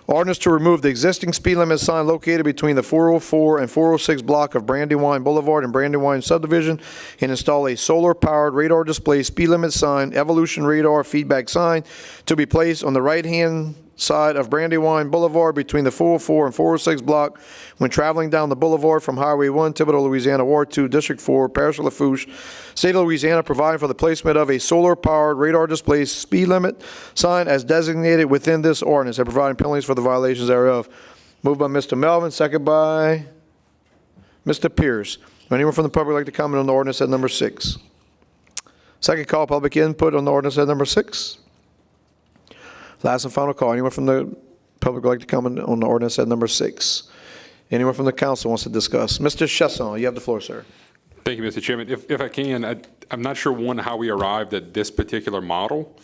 ordinance to remove the existing speed limit sign located between the 404 and 406 block of Brandywine Boulevard and Brandywine subdivision and install a solar-powered radar display speed limit sign, Evolution Radar feedback sign, to be placed on the right-hand side of Brandywine Boulevard between the 404 and 406 block when traveling down the boulevard from Highway 1, Thibodaux, Louisiana, Ward 2, District 4, Parish of Lafourche, State of Louisiana, providing for the placement of a solar-powered radar display speed limit sign as designated within this ordinance and providing penalties for the violations thereof. Moved by Mr. Melvin, second by Mr. Pierce. Would anyone from the public like to comment on the ordinance at number 6? Second call, public input on the ordinance at number 6. Last and final call. Anyone from the public would like to comment on the ordinance at number 6? Anyone from the council wants to discuss? Mr. Chasson, you have the floor, sir. Thank you, Mr. Chairman. If I can, I'm not sure, one, how we arrived at this particular model,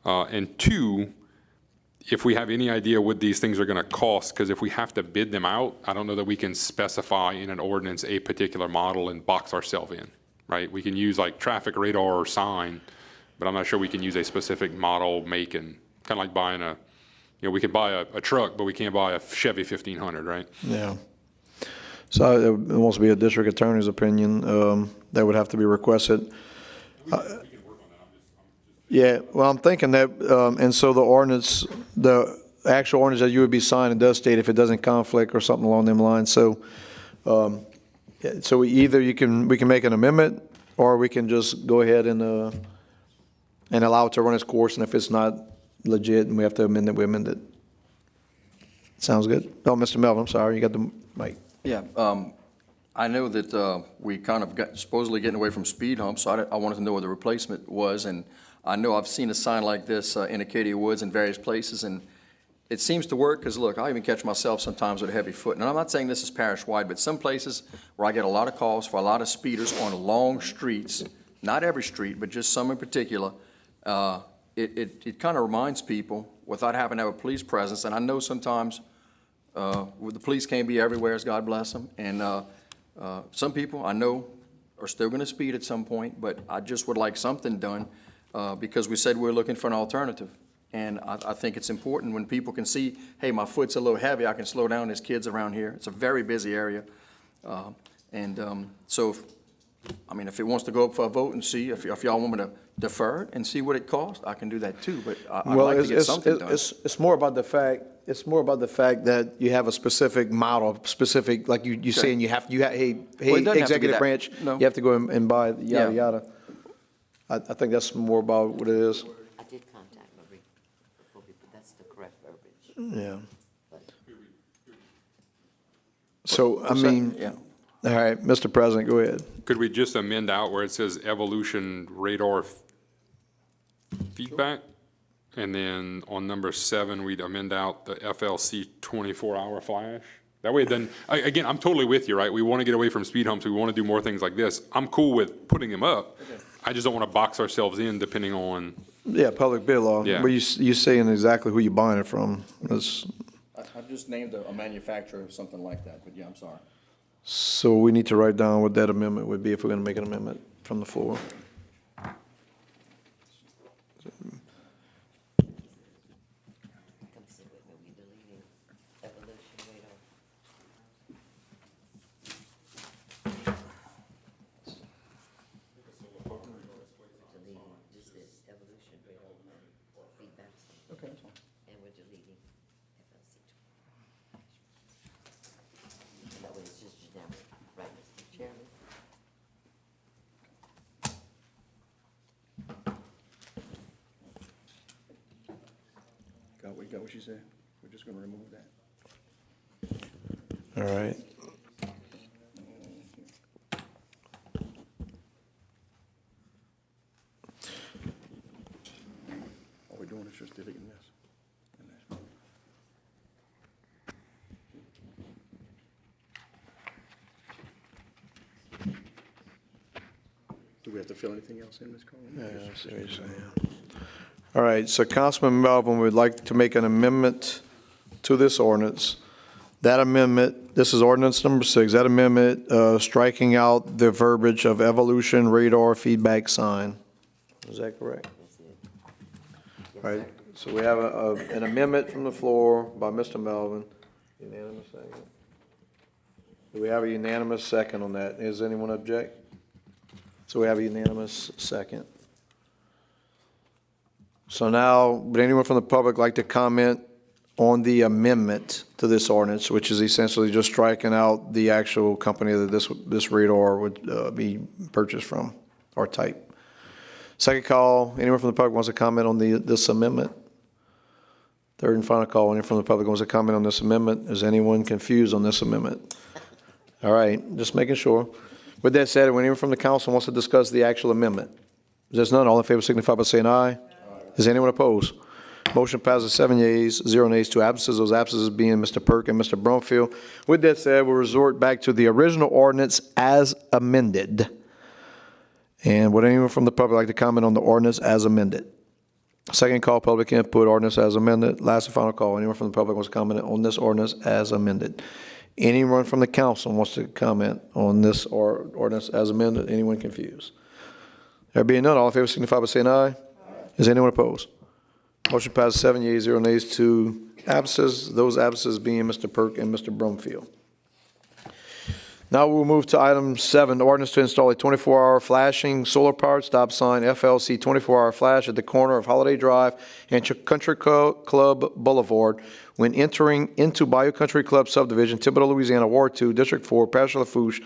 and 2, if we have any idea what these things are going to cost, because if we have to bid them out, I don't know that we can specify in an ordinance a particular model and box ourselves in, right? We can use like traffic radar or sign, but I'm not sure we can use a specific model, make, and kind of like buying we could buy a truck, but we can't buy a Chevy 1500, right? Yeah. So it wants to be a district attorney's opinion. That would have to be requested. Yeah, well, I'm thinking that, and so the actual ordinance that you would be signing does state if it doesn't conflict or something along them lines. So, so either we can make an amendment, or we can just go ahead and allow it to run its course. And if it's not legit and we have to amend it, we amend it. Sounds good. Oh, Mr. Melvin, I'm sorry, you got the mic. Yeah, I know that we kind of got supposedly getting away from speed humps, so I wanted to know what the replacement was, and I know I've seen a sign like this in Acadia Woods in various places, and it seems to work, because look, I even catch myself sometimes with a heavy foot, and I'm not saying this is parish-wide, but some places where I get a lot of calls for a lot of speeders on long streets, not every street, but just some in particular, it kind of reminds people, without having to have a police presence, and I know sometimes the police can't be everywhere, as God bless them, and some people I know are still going to speed at some point, but I just would like something done because we said we're looking for an alternative. And I think it's important when people can see, hey, my foot's a little heavy, I can slow down, there's kids around here. It's a very busy area. So, if it wants to go up for a vote and see, if y'all want me to defer it and see what it costs, I can do that too, but I'd like to get something done. It's more about the fact that you have a specific model, specific, like you saying hey, executive branch, you have to go and buy yada, yada. I think that's more about what it is. I did contact Marie before we, but that's the correct verbiage. Yeah. So, I mean, all right, Mr. President, go ahead. Could we just amend out where it says evolution radar feedback? And then on number 7, we'd amend out the FLC 24-hour flash? That way then, again, I'm totally with you, right? We want to get away from speed humps. We want to do more things like this. I'm cool with putting them up. I just don't want to box ourselves in depending on. Yeah, public bid law. Yeah. But you saying exactly who you're buying it from. That's, I've just named a manufacturer or something like that, but yeah, I'm sorry. so we need to write down what that amendment would be if we're going to make an amendment from the floor. Come sit with me, we deleting evolution radar. Deleting just this evolution radar feedback. Okay, that's fine. And we're deleting FLC 24. That way it's just generic, right, Mr. Chairman? Got what you said? We're just gonna remove that. All right. All we're doing is just deleting this. and this. Do we have to fill anything else in, Ms. Carlin? Yeah, I see what you're saying. All right, so Councilman Melvin would like to make an amendment to this ordinance. That amendment, this is ordinance number 6, that amendment striking out the verbiage of evolution radar feedback sign. Is that correct? That's it. All right, so we have an amendment from the floor by Mr. Melvin. Unanimous second? Do we have a unanimous second on that? Does anyone object? So we have a unanimous second. So now, would anyone from the public like to comment on the amendment to this ordinance, which is essentially just striking out the actual company that this radar would be purchased from, or type? Second call, anyone from the public wants to comment on this amendment? Third and final call, anyone from the public wants to comment on this amendment? Is anyone confused on this amendment? All right, just making sure. With that said, anyone from the council wants to discuss the actual amendment? If there's none, all in favor signify by saying aye. Is anyone opposed? Motion passes 7 yeas, 0 nays, 2 absences. Those absences being Mr. Perk and Mr. Brumfield. With that said, we'll resort back to the original ordinance as amended. And would anyone from the public like to comment on the ordinance as amended? Second call, public input, ordinance as amended. Last and final call, anyone from the public wants to comment on this ordinance as amended? Anyone from the council wants to comment on this ordinance as amended? Anyone confused? There being none, all in favor signify by saying aye. Is anyone opposed? Motion passes 7 yeas, 0 nays, 2 absences. Those absences being Mr. Perk and Mr. Brumfield. Now we'll move to item 7, ordinance to install a 24-hour flashing solar-powered stop sign, FLC 24-hour flash at the corner of Holiday Drive and Country Club Boulevard when entering into Bayou Country Club subdivision, Thibodaux, Louisiana, Ward 2, District 4, Parish of Lafourche,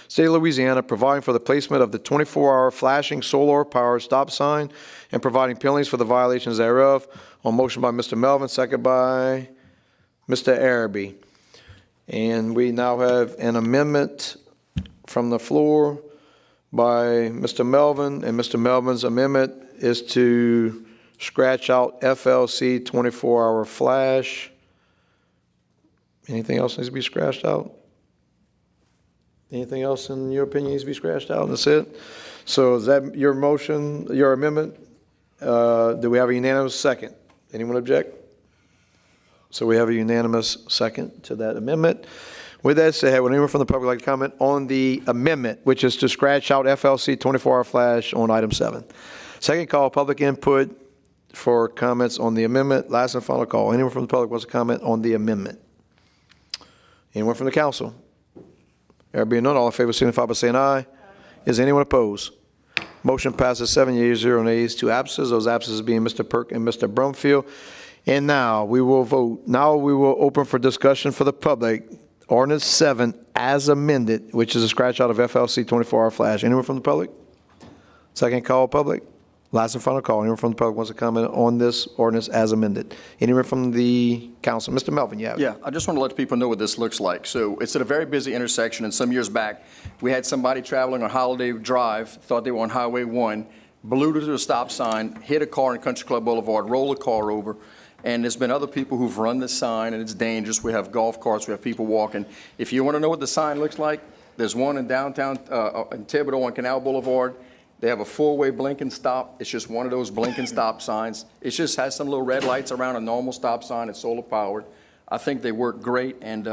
State of Louisiana, providing for the placement of the 24-hour flashing solar-powered stop sign and providing penalties for the violations thereof. On motion by Mr. Melvin, second by Mr. Araby. And we now have an amendment from the floor by Mr. Melvin, and Mr. Melvin's amendment is to scratch out FLC 24-hour flash. Anything else needs to be scratched out? Anything else in your opinion needs to be scratched out? That's it? So is that your motion, your amendment? Do we have a unanimous second? Anyone object? So we have a unanimous second to that amendment. With that said, would anyone from the public like to comment on the amendment, which is to scratch out FLC 24-hour flash on item 7? Second call, public input for comments on the amendment. Last and final call. Anyone from the public wants to comment on the amendment? Anyone from the council? There being none, all in favor signify by saying aye. Is anyone opposed? Motion passes 7 yeas, 0 nays, 2 absences. Those absences being Mr. Perk and Mr. Brumfield. And now we will vote. Now we will open for discussion for the public. Ordinance 7 as amended, which is a scratch out of FLC 24-hour flash. Anyone from the public? Second call, public. Last and final call. Anyone from the public wants to comment on this ordinance as amended? Anyone from the council? Mr. Melvin, you have it. Yeah, I just want to let people know what this looks like. So it's at a very busy intersection, and some years back, we had somebody traveling on Holiday Drive, thought they were on Highway 1, blew to the stop sign, hit a car in Country Club Boulevard, rolled a car over, and there's been other people who've run this sign, and it's dangerous. We have golf carts, we have people walking. If you want to know what the sign looks like, there's one in downtown, in Thibodeau on Canal Boulevard. They have a four-way blink and stop. It's just one of those blink and stop signs. It just has some little red lights around a normal stop sign. It's solar powered. I think they work great, and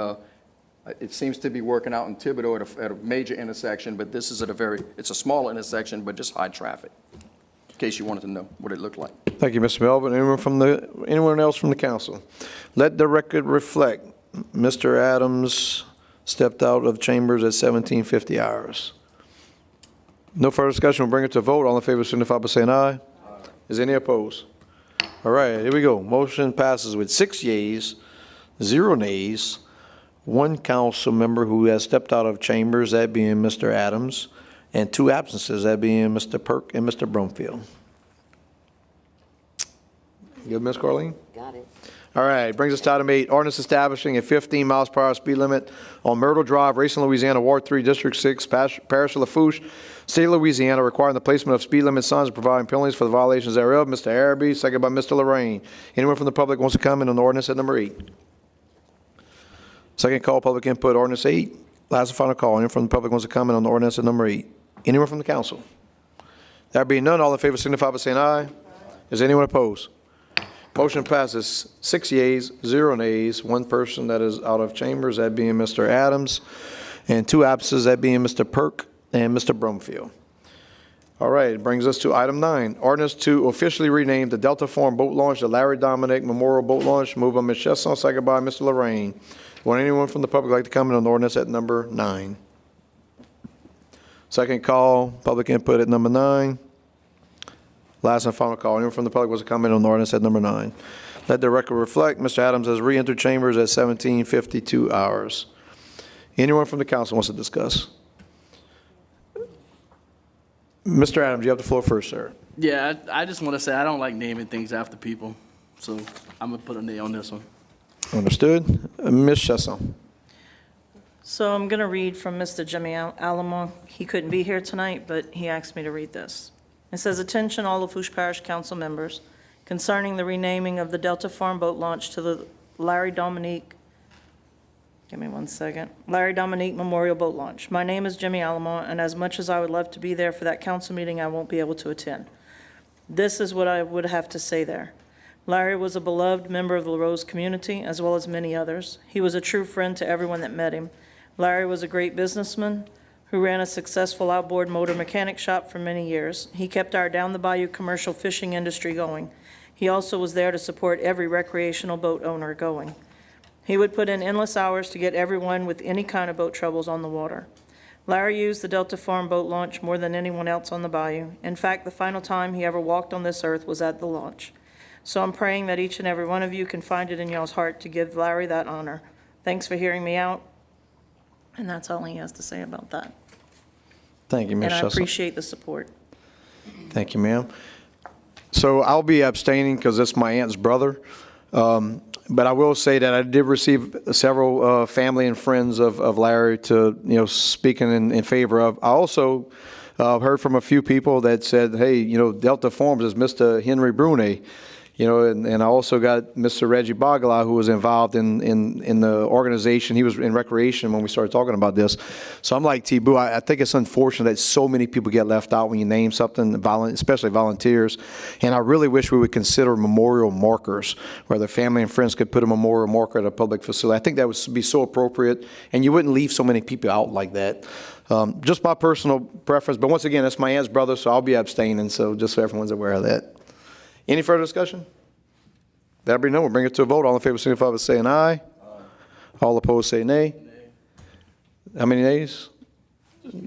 it seems to be working out in Thibodeau at a major intersection, but this is it's a small intersection, but just high traffic, in case you wanted to know what it looked like. Thank you, Mr. Melvin. Anyone else from the council? Let the record reflect, Mr. Adams stepped out of chambers at 17:50 hours. No further discussion. We'll bring it to a vote. All in favor signify by saying aye. Aye. Is any opposed? All right, here we go. Motion passes with 6 yeas, 0 nays, 1 council member who has stepped out of chambers, that being Mr. Adams, and 2 absences, that being Mr. Perk and Mr. Brumfield. Good, Ms. Carleen? Got it. All right, brings us to item 8, ordinance establishing a 15 miles per hour speed limit on Myrtle Drive, Racine, Louisiana, Ward 3, District 6, Parish of Lafourche, State of Louisiana, requiring the placement of speed limit signs and providing penalties for the violations thereof. Mr. Araby, second by Mr. Lorraine. Anyone from the public wants to comment on the ordinance at number 8? Second call, public input, ordinance 8. Last and final call. Anyone from the public wants to comment on the ordinance at number 8? Anyone from the council? There being none, all in favor signify by saying aye. Aye. Is anyone opposed? Motion passes 6 yeas, 0 nays, 1 person that is out of chambers, that being Mr. Adams, and 2 absences, that being Mr. Perk and Mr. Brumfield. All right, it brings us to item 9, ordinance to officially rename the Delta Forum Boat Launch the Larry Dominic Memorial Boat Launch. Moved by Ms. Chesson, second by Mr. Lorraine. Would anyone from the public like to comment on the ordinance at number 9? Second call, public input at number 9. Last and final call. Anyone from the public wants to comment on the ordinance at number 9? Let the record reflect, Mr. Adams has re-entered chambers at 17:52 hours. Anyone from the council wants to discuss? Mr. Adams, you have the floor first, sir. Yeah, I just want to say I don't like naming things after people, so I'm going to put a nay on this one. Understood. Ms. Chesson. So I'm going to read from Mr. Jimmy Alamo. He couldn't be here tonight, but he asked me to read this. It says, attention all Lafourche Parish Council members concerning the renaming of the Delta Farm Boat Launch to the Larry Dominique Memorial Boat Launch. My name is Jimmy Alamo, and as much as I would love to be there for that council meeting, I won't be able to attend. This is what I would have to say there. Larry was a beloved member of the LaRose community, as well as many others. He was a true friend to everyone that met him. Larry was a great businessman who ran a successful outboard motor mechanic shop for many years. He kept our down the bayou commercial fishing industry going. He also was there to support every recreational boat owner going. He would put in endless hours to get everyone with any kind of boat troubles on the water. Larry used the Delta Farm Boat Launch more than anyone else on the bayou. In fact, the final time he ever walked on this earth was at the launch. So I'm praying that each and every one of you can find it in y'all's heart to give Larry that honor. Thanks for hearing me out. And that's all he has to say about that. Thank you, Ms. Chesson. And I appreciate the support. Thank you, ma'am. So I'll be abstaining because it's my aunt's brother. But I will say that I did receive several family and friends of Larry to, speaking in favor of. I also heard from a few people that said, hey, Delta Farms is Mr. Henry Brunet. And I also got Mr. Reggie Bagala, who was involved in the organization. He was in recreation when we started talking about this. So I'm like, T-Boo, I think it's unfortunate that so many people get left out when you name something, especially volunteers. And I really wish we would consider memorial markers where their family and friends could put a memorial marker at a public facility. I think that would be so appropriate, and you wouldn't leave so many people out like that. Just my personal preference. But once again, it's my aunt's brother, so I'll be abstaining, so just so everyone's aware of that. Any further discussion? That'll be no. We'll bring it to a vote. All in favor signify by saying aye. Aye. All opposed say nay. How many nays?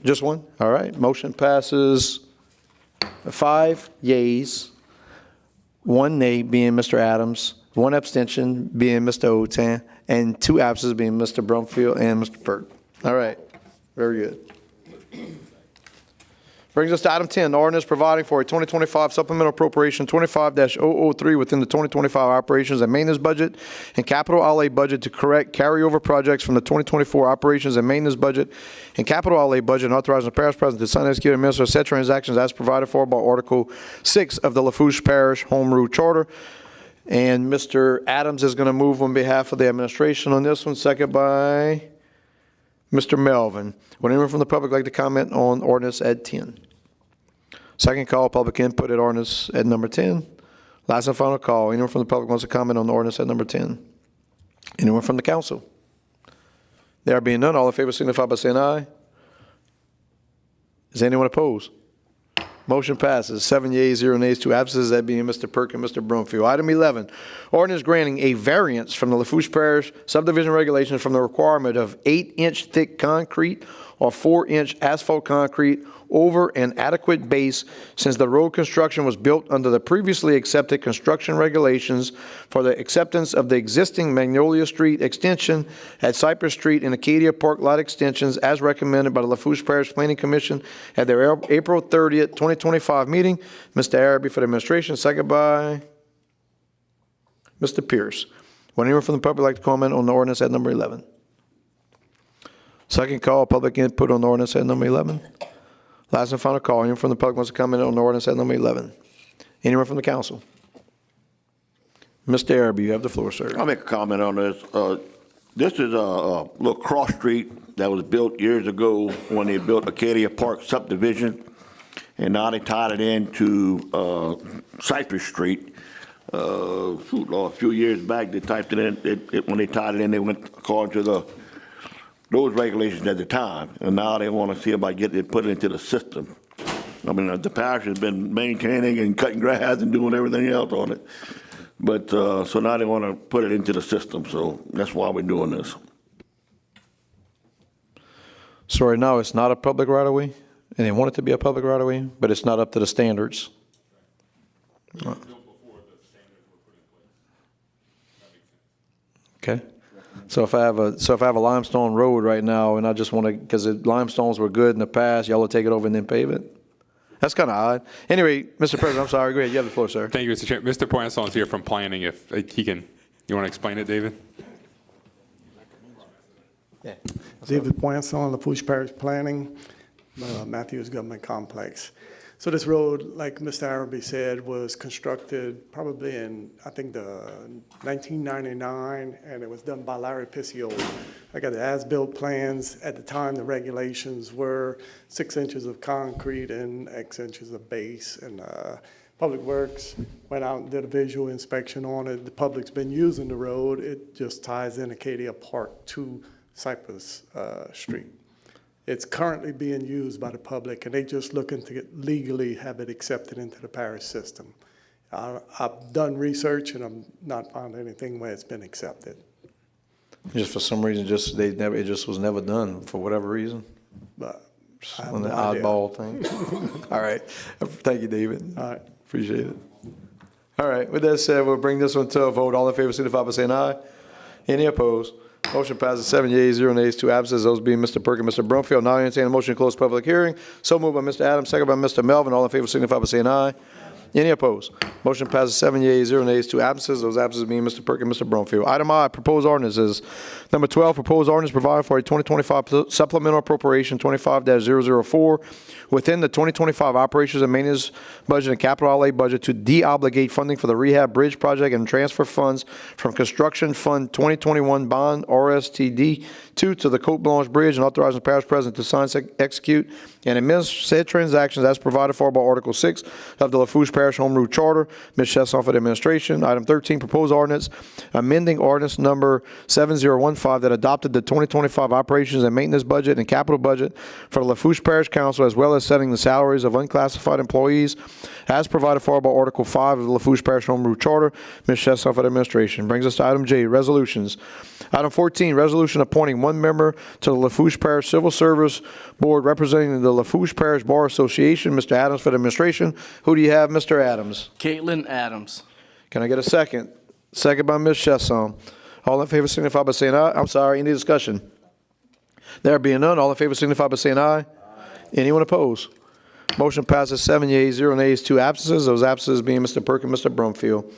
Just one? All right. Motion passes 5 yeas, 1 nay being Mr. Adams, 1 abstention being Mr. Otan, and 2 absences being Mr. Brumfield and Mr. Perk. All right. Very good. Brings us to item 10, ordinance providing for a 2025 supplemental appropriation 25-003 within the 2025 operations and maintenance budget and capital outlay budget to correct carryover projects from the 2024 operations and maintenance budget and capital outlay budget, and authorizing the parish president to sign and execute and administer said transactions as provided for by Article 6 of the Lafourche Parish Home Rule Charter. And Mr. Adams is going to move on behalf of the administration on this one, second by Mr. Melvin. Would anyone from the public like to comment on ordinance at 10? Second call, public input at ordinance at number 10. Last and final call. Anyone from the public wants to comment on the ordinance at number 10? Anyone from the council? There being none, all in favor signify by saying aye. Is anyone opposed? Motion passes. 7 yeas, 0 nays, 2 absences, that being Mr. Perk and Mr. Brumfield. Item 11, ordinance granting a variance from the Lafourche Parish subdivision regulations from the requirement of 8-inch thick concrete or 4-inch asphalt concrete over an adequate base since the road construction was built under the previously accepted construction regulations for the acceptance of the existing Magnolia Street extension at Cypress Street and Acadia Park lot extensions as recommended by the Lafourche Parish Planning Commission at their April 30th, 2025 meeting. Mr. Araby for the administration, second by Mr. Pierce. Would anyone from the public like to comment on the ordinance at number 11? Second call, public input on the ordinance at number 11. Last and final call. Anyone from the public wants to comment on the ordinance at number 11? Anyone from the council? Mr. Araby, you have the floor, sir. I'll make a comment on this. This is a little cross street that was built years ago when they built Acadia Park subdivision, and now they tied it into Cypress Street. A few years back, they typed it in. When they tied it in, they went according to those regulations at the time, and now they want to see about getting it put into the system. I mean, the parish has been maintaining and cutting grass and doing everything else on it. But, so now they want to put it into the system, so that's why we're doing this. So right now, it's not a public right-of-way, and they want it to be a public right-of-way, but it's not up to the standards. Okay. So if I have a limestone road right now, and I just want to, because the limestones were good in the past, y'all will take it over and then pave it? That's kind of odd. Anyway, Mr. President, I'm sorry. Go ahead. You have the floor, sir. Thank you, Mr. Chair. Mr. Poinson is here from planning. If he can, you want to explain it, David? Yeah. David Poinson, Lafourche Parish Planning, Matthews Government Complex. So this road, like Mr. Araby said, was constructed probably in, I think, the 1999, and it was done by Larry Pisciol. I got the as-built plans. At the time, the regulations were 6 inches of concrete and X inches of base. And Public Works went out and did a visual inspection on it. The public's been using the road. It just ties in Acadia Park to Cypress Street. It's currently being used by the public, and they just looking to legally have it accepted into the parish system. I've done research, and I've not found anything where it's been accepted. Just for some reason, it just was never done for whatever reason. But I have on the no idea. oddball thing. All right. Thank you, David. All right. Appreciate it. All right. With that said, we'll bring this one to a vote. All in favor, signify by saying aye. Any opposed? Motion passes 7 yeas, 0 nays, 2 absences, those being Mr. Perk and Mr. Brumfield. Now I entertain a motion to close public hearing. So moved by Mr. Adams, second by Mr. Melvin. All in favor signify by saying aye. Any opposed? Motion passes 7 yeas, 0 nays, 2 absences, those absences being Mr. Perk and Mr. Brumfield. Item I, proposed ordinances. Number 12, proposed ordinance providing for a 2025 supplemental appropriation 25-004 within the 2025 operations and maintenance budget and capital outlay budget to de-obligate funding for the rehab bridge project and transfer funds from construction fund 2021 bond RSTD 2 to the Cote Blanche Bridge, and authorizing the parish president to sign, execute, and administer said transactions as provided for by Article 6 of the Lafourche Parish Home Rule Charter. Ms. Chesson for the administration. Item 13, proposed ordinance amending ordinance number 7015 that adopted the 2025 operations and maintenance budget and capital budget for the Lafourche Parish Council, as well as setting the salaries of unclassified employees as provided for by Article 5 of the Lafourche Parish Home Rule Charter. Ms. Chesson for the administration. Brings us to item J, resolutions. Item 14, resolution appointing one member to the Lafourche Parish Civil Service Board representing the Lafourche Parish Bar Association. Mr. Adams for the administration. Who do you have, Mr. Adams? Caitlin Adams. Can I get a second? Second by Ms. Chesson. All in favor signify by saying aye. I'm sorry, any discussion? There being none, all in favor signify by saying aye. Anyone opposed? Motion passes 7 yeas, 0 nays, 2 absences. Those absences being Mr. Perk and Mr. Brumfield.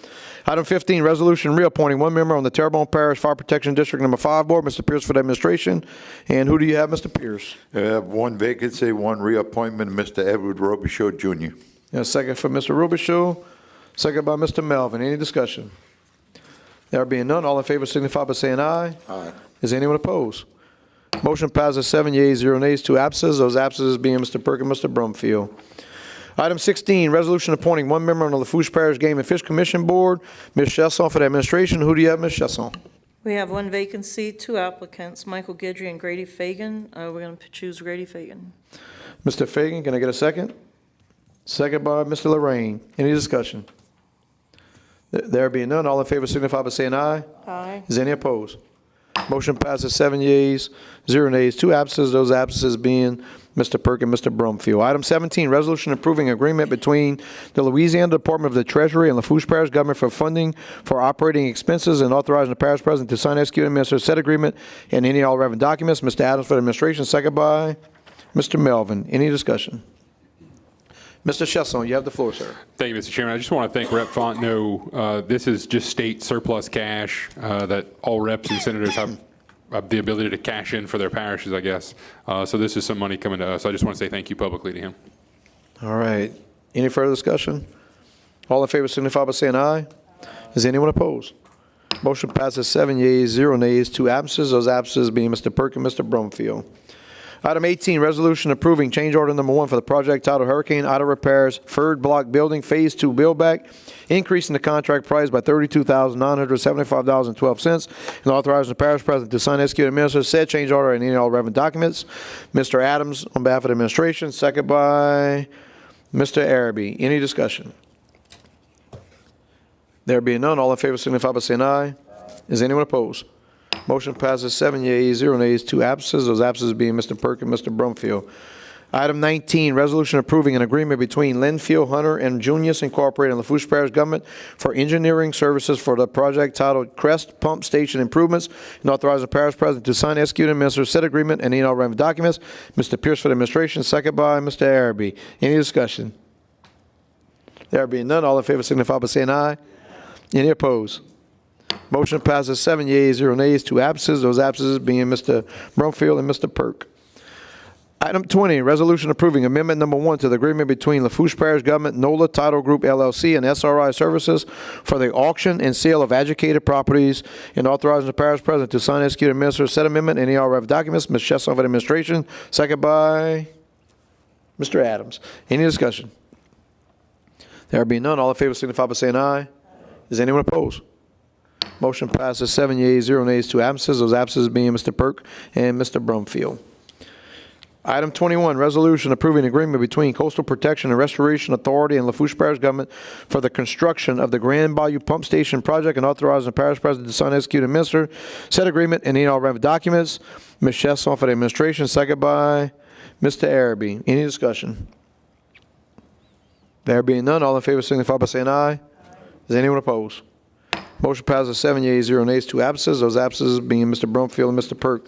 Item 15, resolution reappointing one member on the Terrebonne Parish Fire Protection District Number 5 Board. Mr. Pierce for the administration. And who do you have, Mr. Pierce? One vacancy, one reappointment, Mr. Edward Robichaud Jr. A second for Mr. Robichaud, second by Mr. Melvin. Any discussion? There being none, all in favor signify by saying aye. Aye. Is anyone opposed? Motion passes 7 yeas, 0 nays, 2 absences. Those absences being Mr. Perk and Mr. Brumfield. Item 16, resolution appointing one member on the Lafourche Parish Game and Fish Commission Board. Ms. Chesson for the administration. Who do you have, Ms. Chesson? We have one vacancy, 2 applicants, Michael Guidry and Grady Fagan. We're going to choose Grady Fagan. Mr. Fagan, can I get a second? Second by Mr. Lorraine. Any discussion? There being none, all in favor signify by saying aye. Aye. Is any opposed? Motion passes 7 yeas, 0 nays, 2 absences. Those absences being Mr. Perk and Mr. Brumfield. Item 17, resolution approving agreement between the Louisiana Department of the Treasury and Lafourche Parish Government for funding for operating expenses and authorizing the parish president to sign, execute, and administer said agreement and any all relevant documents. Mr. Adams for the administration, second by Mr. Melvin. Any discussion? Mr. Chesson, you have the floor, sir. Thank you, Mr. Chairman. I just want to thank Rep. Fontenot. This is just state surplus cash that all reps and senators have the ability to cash in for their parishes, I guess. So this is some money coming to us. I just want to say thank you publicly to him. All right. Any further discussion? All in favor signify by saying aye. Is anyone opposed? Motion passes 7 yeas, 0 nays, 2 absences. Those absences being Mr. Perk and Mr. Brumfield. Item 18, resolution approving change order number 1 for the project titled Hurricane Ida Repairs, Third Block Building, Phase 2 Build Back, increasing the contract price by $32,975.12, and authorizing the parish president to sign, execute, and administer said change order and any all relevant documents. Mr. Adams on behalf of the administration, second by Mr. Araby. Any discussion? There being none, all in favor signify by saying aye. Is anyone opposed? Motion passes 7 yeas, 0 nays, 2 absences. Those absences being Mr. Perk and Mr. Brumfield. Item 19, resolution approving an agreement between Linfield, Hunter, and Junius Incorporated and Lafourche Parish Government for engineering services for the project titled Crest Pump Station Improvements, and authorizing the parish president to sign, execute, and administer said agreement and any all relevant documents. Mr. Pierce for the administration, second by Mr. Araby. Any discussion? There being none, all in favor signify by saying aye. Any opposed? Motion passes 7 yeas, 0 nays, 2 absences. Those absences being Mr. Brumfield and Mr. Perk. Item 20, resolution approving amendment number 1 to the agreement between Lafourche Parish Government, NOLA Title Group LLC, and SRI Services for the auction and sale of adjudicated properties, and authorizing the parish president to sign, execute, and administer said amendment and any all relevant documents. Ms. Chesson for the administration, second by Mr. Adams. Any discussion? There being none, all in favor signify by saying aye. Is anyone opposed? Motion passes 7 yeas, 0 nays, 2 absences. Those absences being Mr. Perk and Mr. Brumfield. Item 21, resolution approving agreement between Coastal Protection and Restoration Authority and Lafourche Parish Government for the construction of the Grand Bayou Pump Station project, and authorizing the parish president to sign, execute, and administer said agreement and any all relevant documents. Ms. Chesson for the administration, second by Mr. Araby. Any discussion? There being none, all in favor signify by saying aye. Is anyone opposed? Motion passes 7 yeas, 0 nays, 2 absences. Those absences being Mr. Brumfield and Mr. Perk.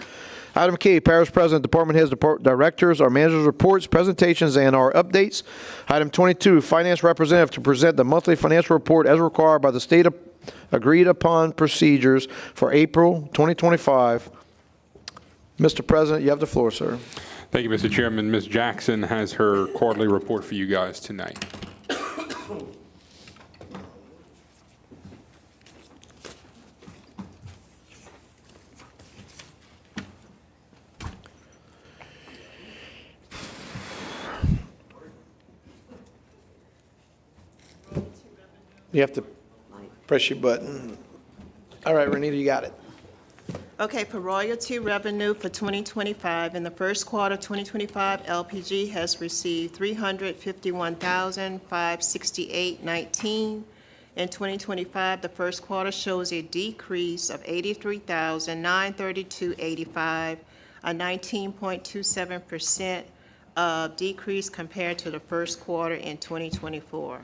Item K, parish president, department heads, directors, or managers' reports, presentations, and our updates. Item 22, finance representative to present the monthly financial report as required by the state agreed upon procedures for April 2025. Mr. President, you have the floor, sir. Thank you, Mr. Chairman. Ms. Jackson has her quarterly report for you guys tonight. You have to press your button. All right, Renita, you got it. Okay, for royalty revenue for 2025, in the first quarter of 2025, LPG has received $351,568.19. In 2025, the first quarter shows a decrease of $83,932.85, a 19.27% decrease compared to the first quarter in 2024.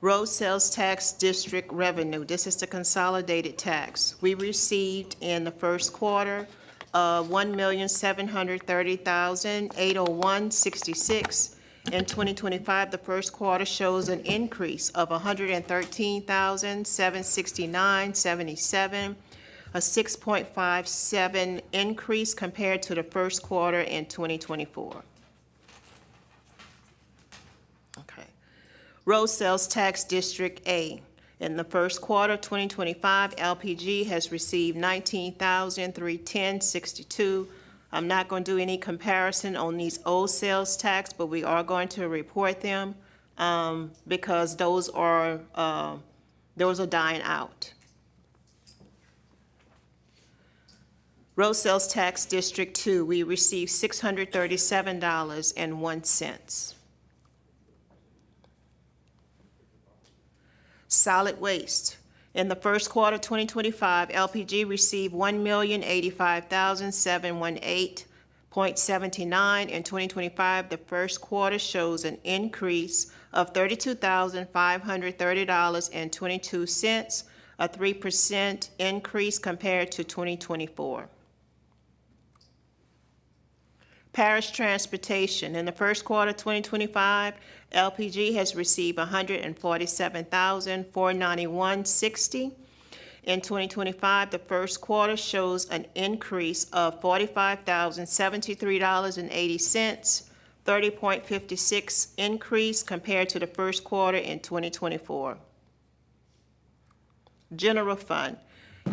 Road sales tax district revenue. This is the consolidated tax. We received in the first quarter of $1,730,801.66. In 2025, the first quarter shows an increase of $113,769.77, a 6.57 increase compared to the first quarter in 2024. Okay. Road Sales Tax District A. In the first quarter of 2025, LPG has received $19,310.62. I'm not going to do any comparison on these old sales tax, but we are going to report them because those are dying out. Road Sales Tax District 2, we received $637.01. Solid Waste. In the first quarter of 2025, LPG received $1,085,718.79. In 2025, the first quarter shows an increase of $32,530.22, a 3% increase compared to 2024. Parish Transportation. In the first quarter of 2025, LPG has received $147,491.60. In 2025, the first quarter shows an increase of $45,073.80, 30.56 increase compared to the first quarter in 2024. General Fund.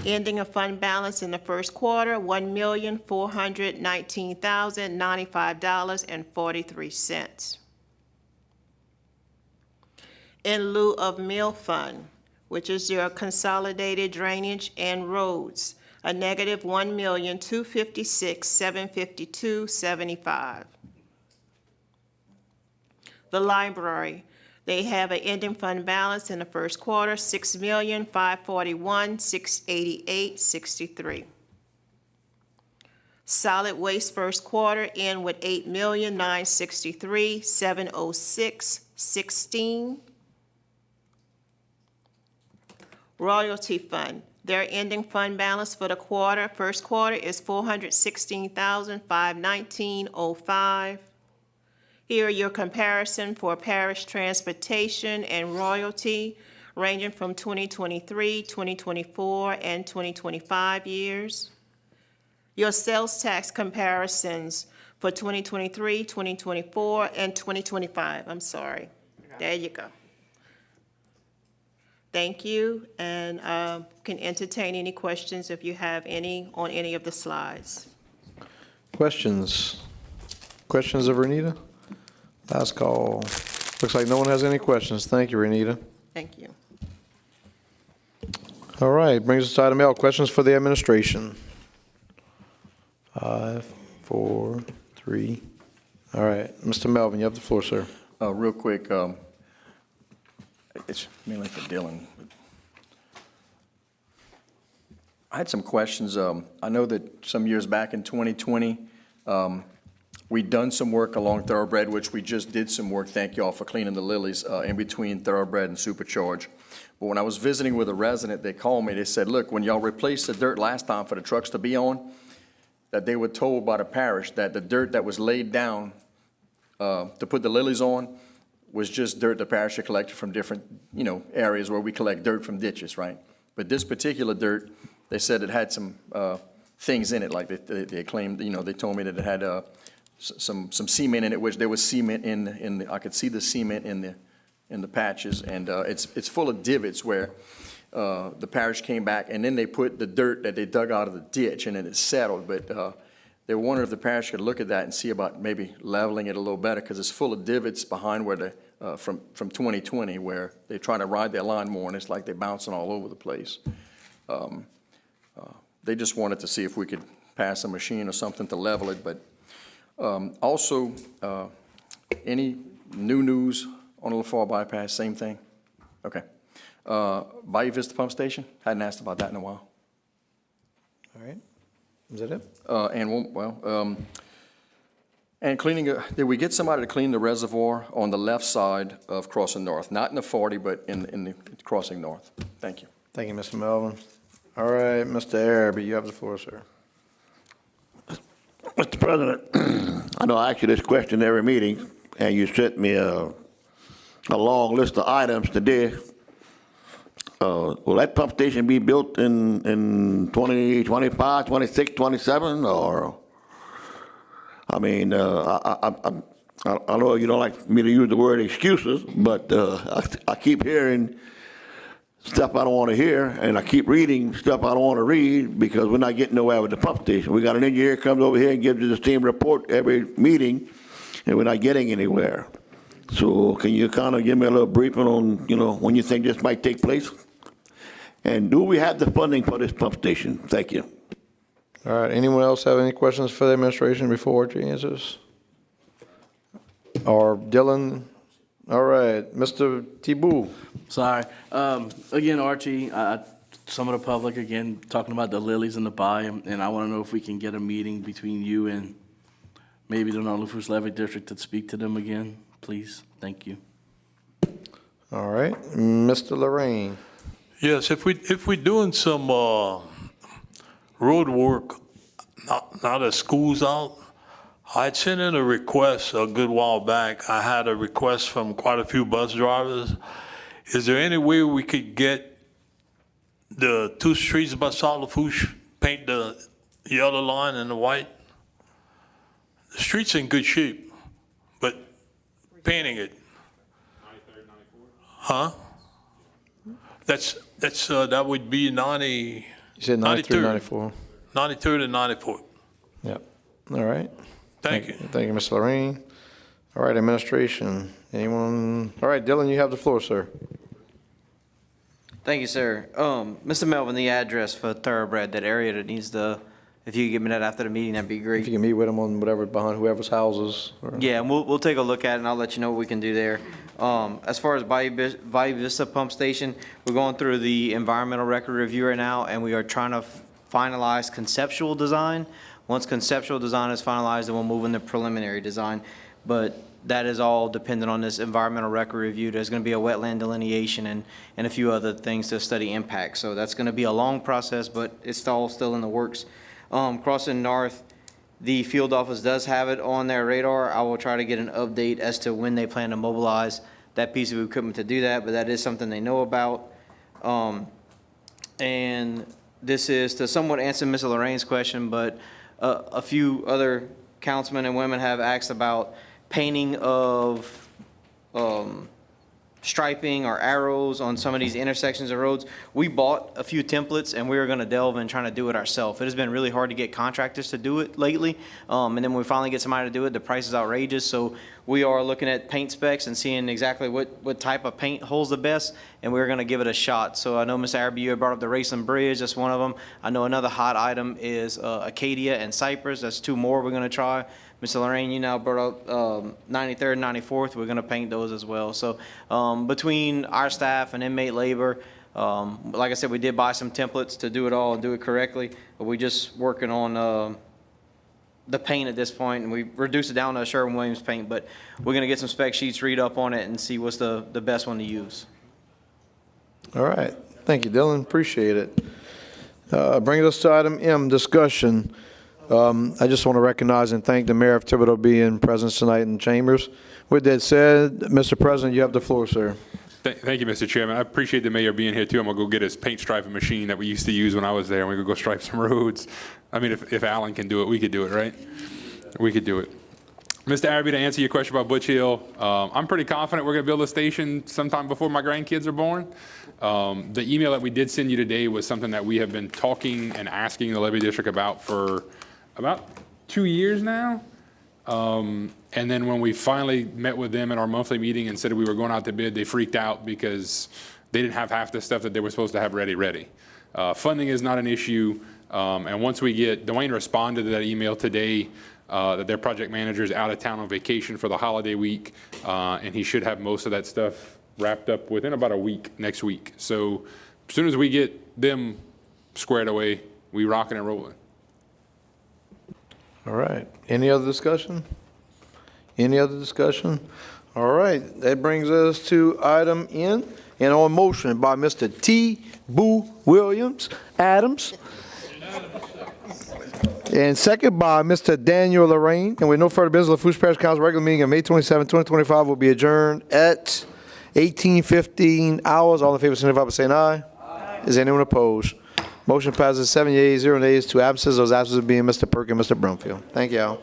Ending a fund balance in the first quarter, $1,419,095.43. In lieu of meal fund, which is your consolidated drainage and roads, a negative $1,256,752.75. The library. They have an ending fund balance in the first quarter, $6,541,688.63. Solid Waste first quarter end with $8,963,706.16. Royalty Fund. Their ending fund balance for the first quarter is $416,519.05. Here are your comparison for parish transportation and royalty, ranging from 2023, 2024, and 2025 years. Your sales tax comparisons for 2023, 2024, and 2025. I'm sorry. There you go. Thank you, and can entertain any questions if you have any on any of the slides. Questions? Questions of Renita? Last call. Looks like no one has any questions. Thank you, Renita. Thank you. All right, brings us to item L, questions for the administration. 5, 4, 3. All right, Mr. Melvin, you have the floor, sir. Real quick, it's mainly for Dylan. I had some questions. I know that some years back in 2020, we'd done some work along Thoroughbred, which we just did some work. Thank you all for cleaning the lilies in between Thoroughbred and Supercharge. But when I was visiting with a resident, they called me. They said, look, when y'all replaced the dirt last time for the trucks to be on, that they were told by the parish that the dirt that was laid down to put the lilies on was just dirt the parish had collected from different, areas where we collect dirt from ditches, right? But this particular dirt, they said it had some things in it, like they claimed, they told me that it had some cement in it, which there was cement in the, I could see the cement in the patches, and it's full of divots where the parish came back, and then they put the dirt that they dug out of the ditch, and then it settled. But they wondered if the parish could look at that and see about maybe leveling it a little better, because it's full of divots behind where the from 2020, where they're trying to ride their lawnmower, and it's like they're bouncing all over the place. They just wanted to see if we could pass a machine or something to level it. But also, any new news on the Lafourche bypass? Same thing? Okay. Bayou Vista Pump Station? Hadn't asked about that in a while. All right. Is that it? And cleaning, did we get somebody to clean the reservoir on the left side of Crossing North? Not in the 40, but in the Crossing North. Thank you. Thank you, Mr. Melvin. All right, Mr. Araby, you have the floor, sir. Mr. President, I know I ask you this question every meeting, and you sent me a long list of items today. Will that pump station be built in 2025, 26, 27, or? I mean, I know you don't like me to use the word excuses, but I keep hearing stuff I don't want to hear, and I keep reading stuff I don't want to read because we're not getting nowhere with the pump station. We got an engineer comes over here and gives you the same report every meeting, and we're not getting anywhere. So can you kind of give me a little briefing on, when you think this might take place? And do we have the funding for this pump station? Thank you. All right, anyone else have any questions for the administration before Archie answers? Or Dylan? All right, Mr. Thibault. Sorry. Again, Archie, some of the public, again, talking about the lilies in the bayou, and I want to know if we can get a meeting between you and maybe the North Lafourche Levy District to speak to them again, please. Thank you. All right, Mr. Lorraine. Yes, if we're doing some road work, not as school's out, I'd sent in a request a good while back. I had a request from quite a few bus drivers. Is there any way we could get the two streets by South Lafourche, paint the yellow line and the white? The street's in good shape, but painting it. 93rd, 94th? Huh? That would be 90. You said 93, 94. 93rd and 94th. Yep. All right. Thank you. Thank you, Ms. Lorraine. All right, administration. Anyone? All right, Dylan, you have the floor, sir. Thank you, sir. Mr. Melvin, the address for Thoroughbred, that area that needs the, if you could give me that after the meeting, that'd be great. If you can meet with them on whatever, behind whoever's houses. Yeah, and we'll take a look at it, and I'll let you know what we can do there. As far as Bayou Vista Pump Station, we're going through the environmental record review right now, and we are trying to finalize conceptual design. Once conceptual design is finalized, then we'll move into preliminary design. But that is all dependent on this environmental record review. There's going to be a wetland delineation and a few other things to study impact. So that's going to be a long process, but it's all still in the works. Crossing North, the field office does have it on their radar. I will try to get an update as to when they plan to mobilize that piece of equipment to do that, but that is something they know about. And this is to somewhat answer Ms. Lorraine's question, but a few other councilmen and women have asked about painting of striping or arrows on some of these intersections of roads. We bought a few templates and we were going to delve in trying to do it ourselves. It has been really hard to get contractors to do it lately. And then when we finally get somebody to do it, the price is outrageous. So we are looking at paint specs and seeing exactly what type of paint holds the best, and we're going to give it a shot. So I know, Ms. Arabi, you brought up the Raceland Bridge. That's one of them. I know another hot item is Acadia and Cypress. That's two more we're going to try. Mr. Lorraine, you now brought up 93rd and 94th. We're going to paint those as well. So between our staff and inmate labor, like I said, we did buy some templates to do it all and do it correctly, but we're just working on the paint at this point, and we reduced it down to a Sherwin-Williams paint, but we're going to get some spec sheets, read up on it, and see what's the best one to use. All right. Thank you, Dylan. Appreciate it. Brings us to item M, discussion. I just want to recognize and thank the Mayor of Thibodaux being present tonight in the chambers. With that said, Mr. President, you have the floor, sir. Thank you, Mr. Chairman. I appreciate the mayor being here too. I'm gonna go get his paint striping machine that we used to use when I was there, and we could go stripe some roads. I mean, if Alan can do it, we could do it, right? We could do it. Mr. Arabi, to answer your question about Butch Hill, I'm pretty confident we're gonna build a station sometime before my grandkids are born. The email that we did send you today was something that we have been talking and asking the levy district about for about 2 years now. And then when we finally met with them at our monthly meeting and said we were going out to bid, they freaked out because they didn't have half the stuff that they were supposed to have ready. Funding is not an issue. And once we get, Dwayne responded to that email today that their project manager is out of town on vacation for the holiday week. And he should have most of that stuff wrapped up within about a week next week. So as soon as we get them squared away, we rocking and rolling. All right. Any other discussion? Any other discussion? All right. That brings us to item N. And on motion by Mr. T. Boo Williams Adams. And second by Mr. Daniel Lorraine. And with no further business, Lafourche Parish Council regular meeting of May 27, 2025 will be adjourned at 18:15 hours. All in favor, signify by saying aye. Aye. Is anyone opposed? Motion passes 7 yeas, 0 nays, 2 absences. Those absences being Mr. Perk and Mr. Brumfield. Thank you all.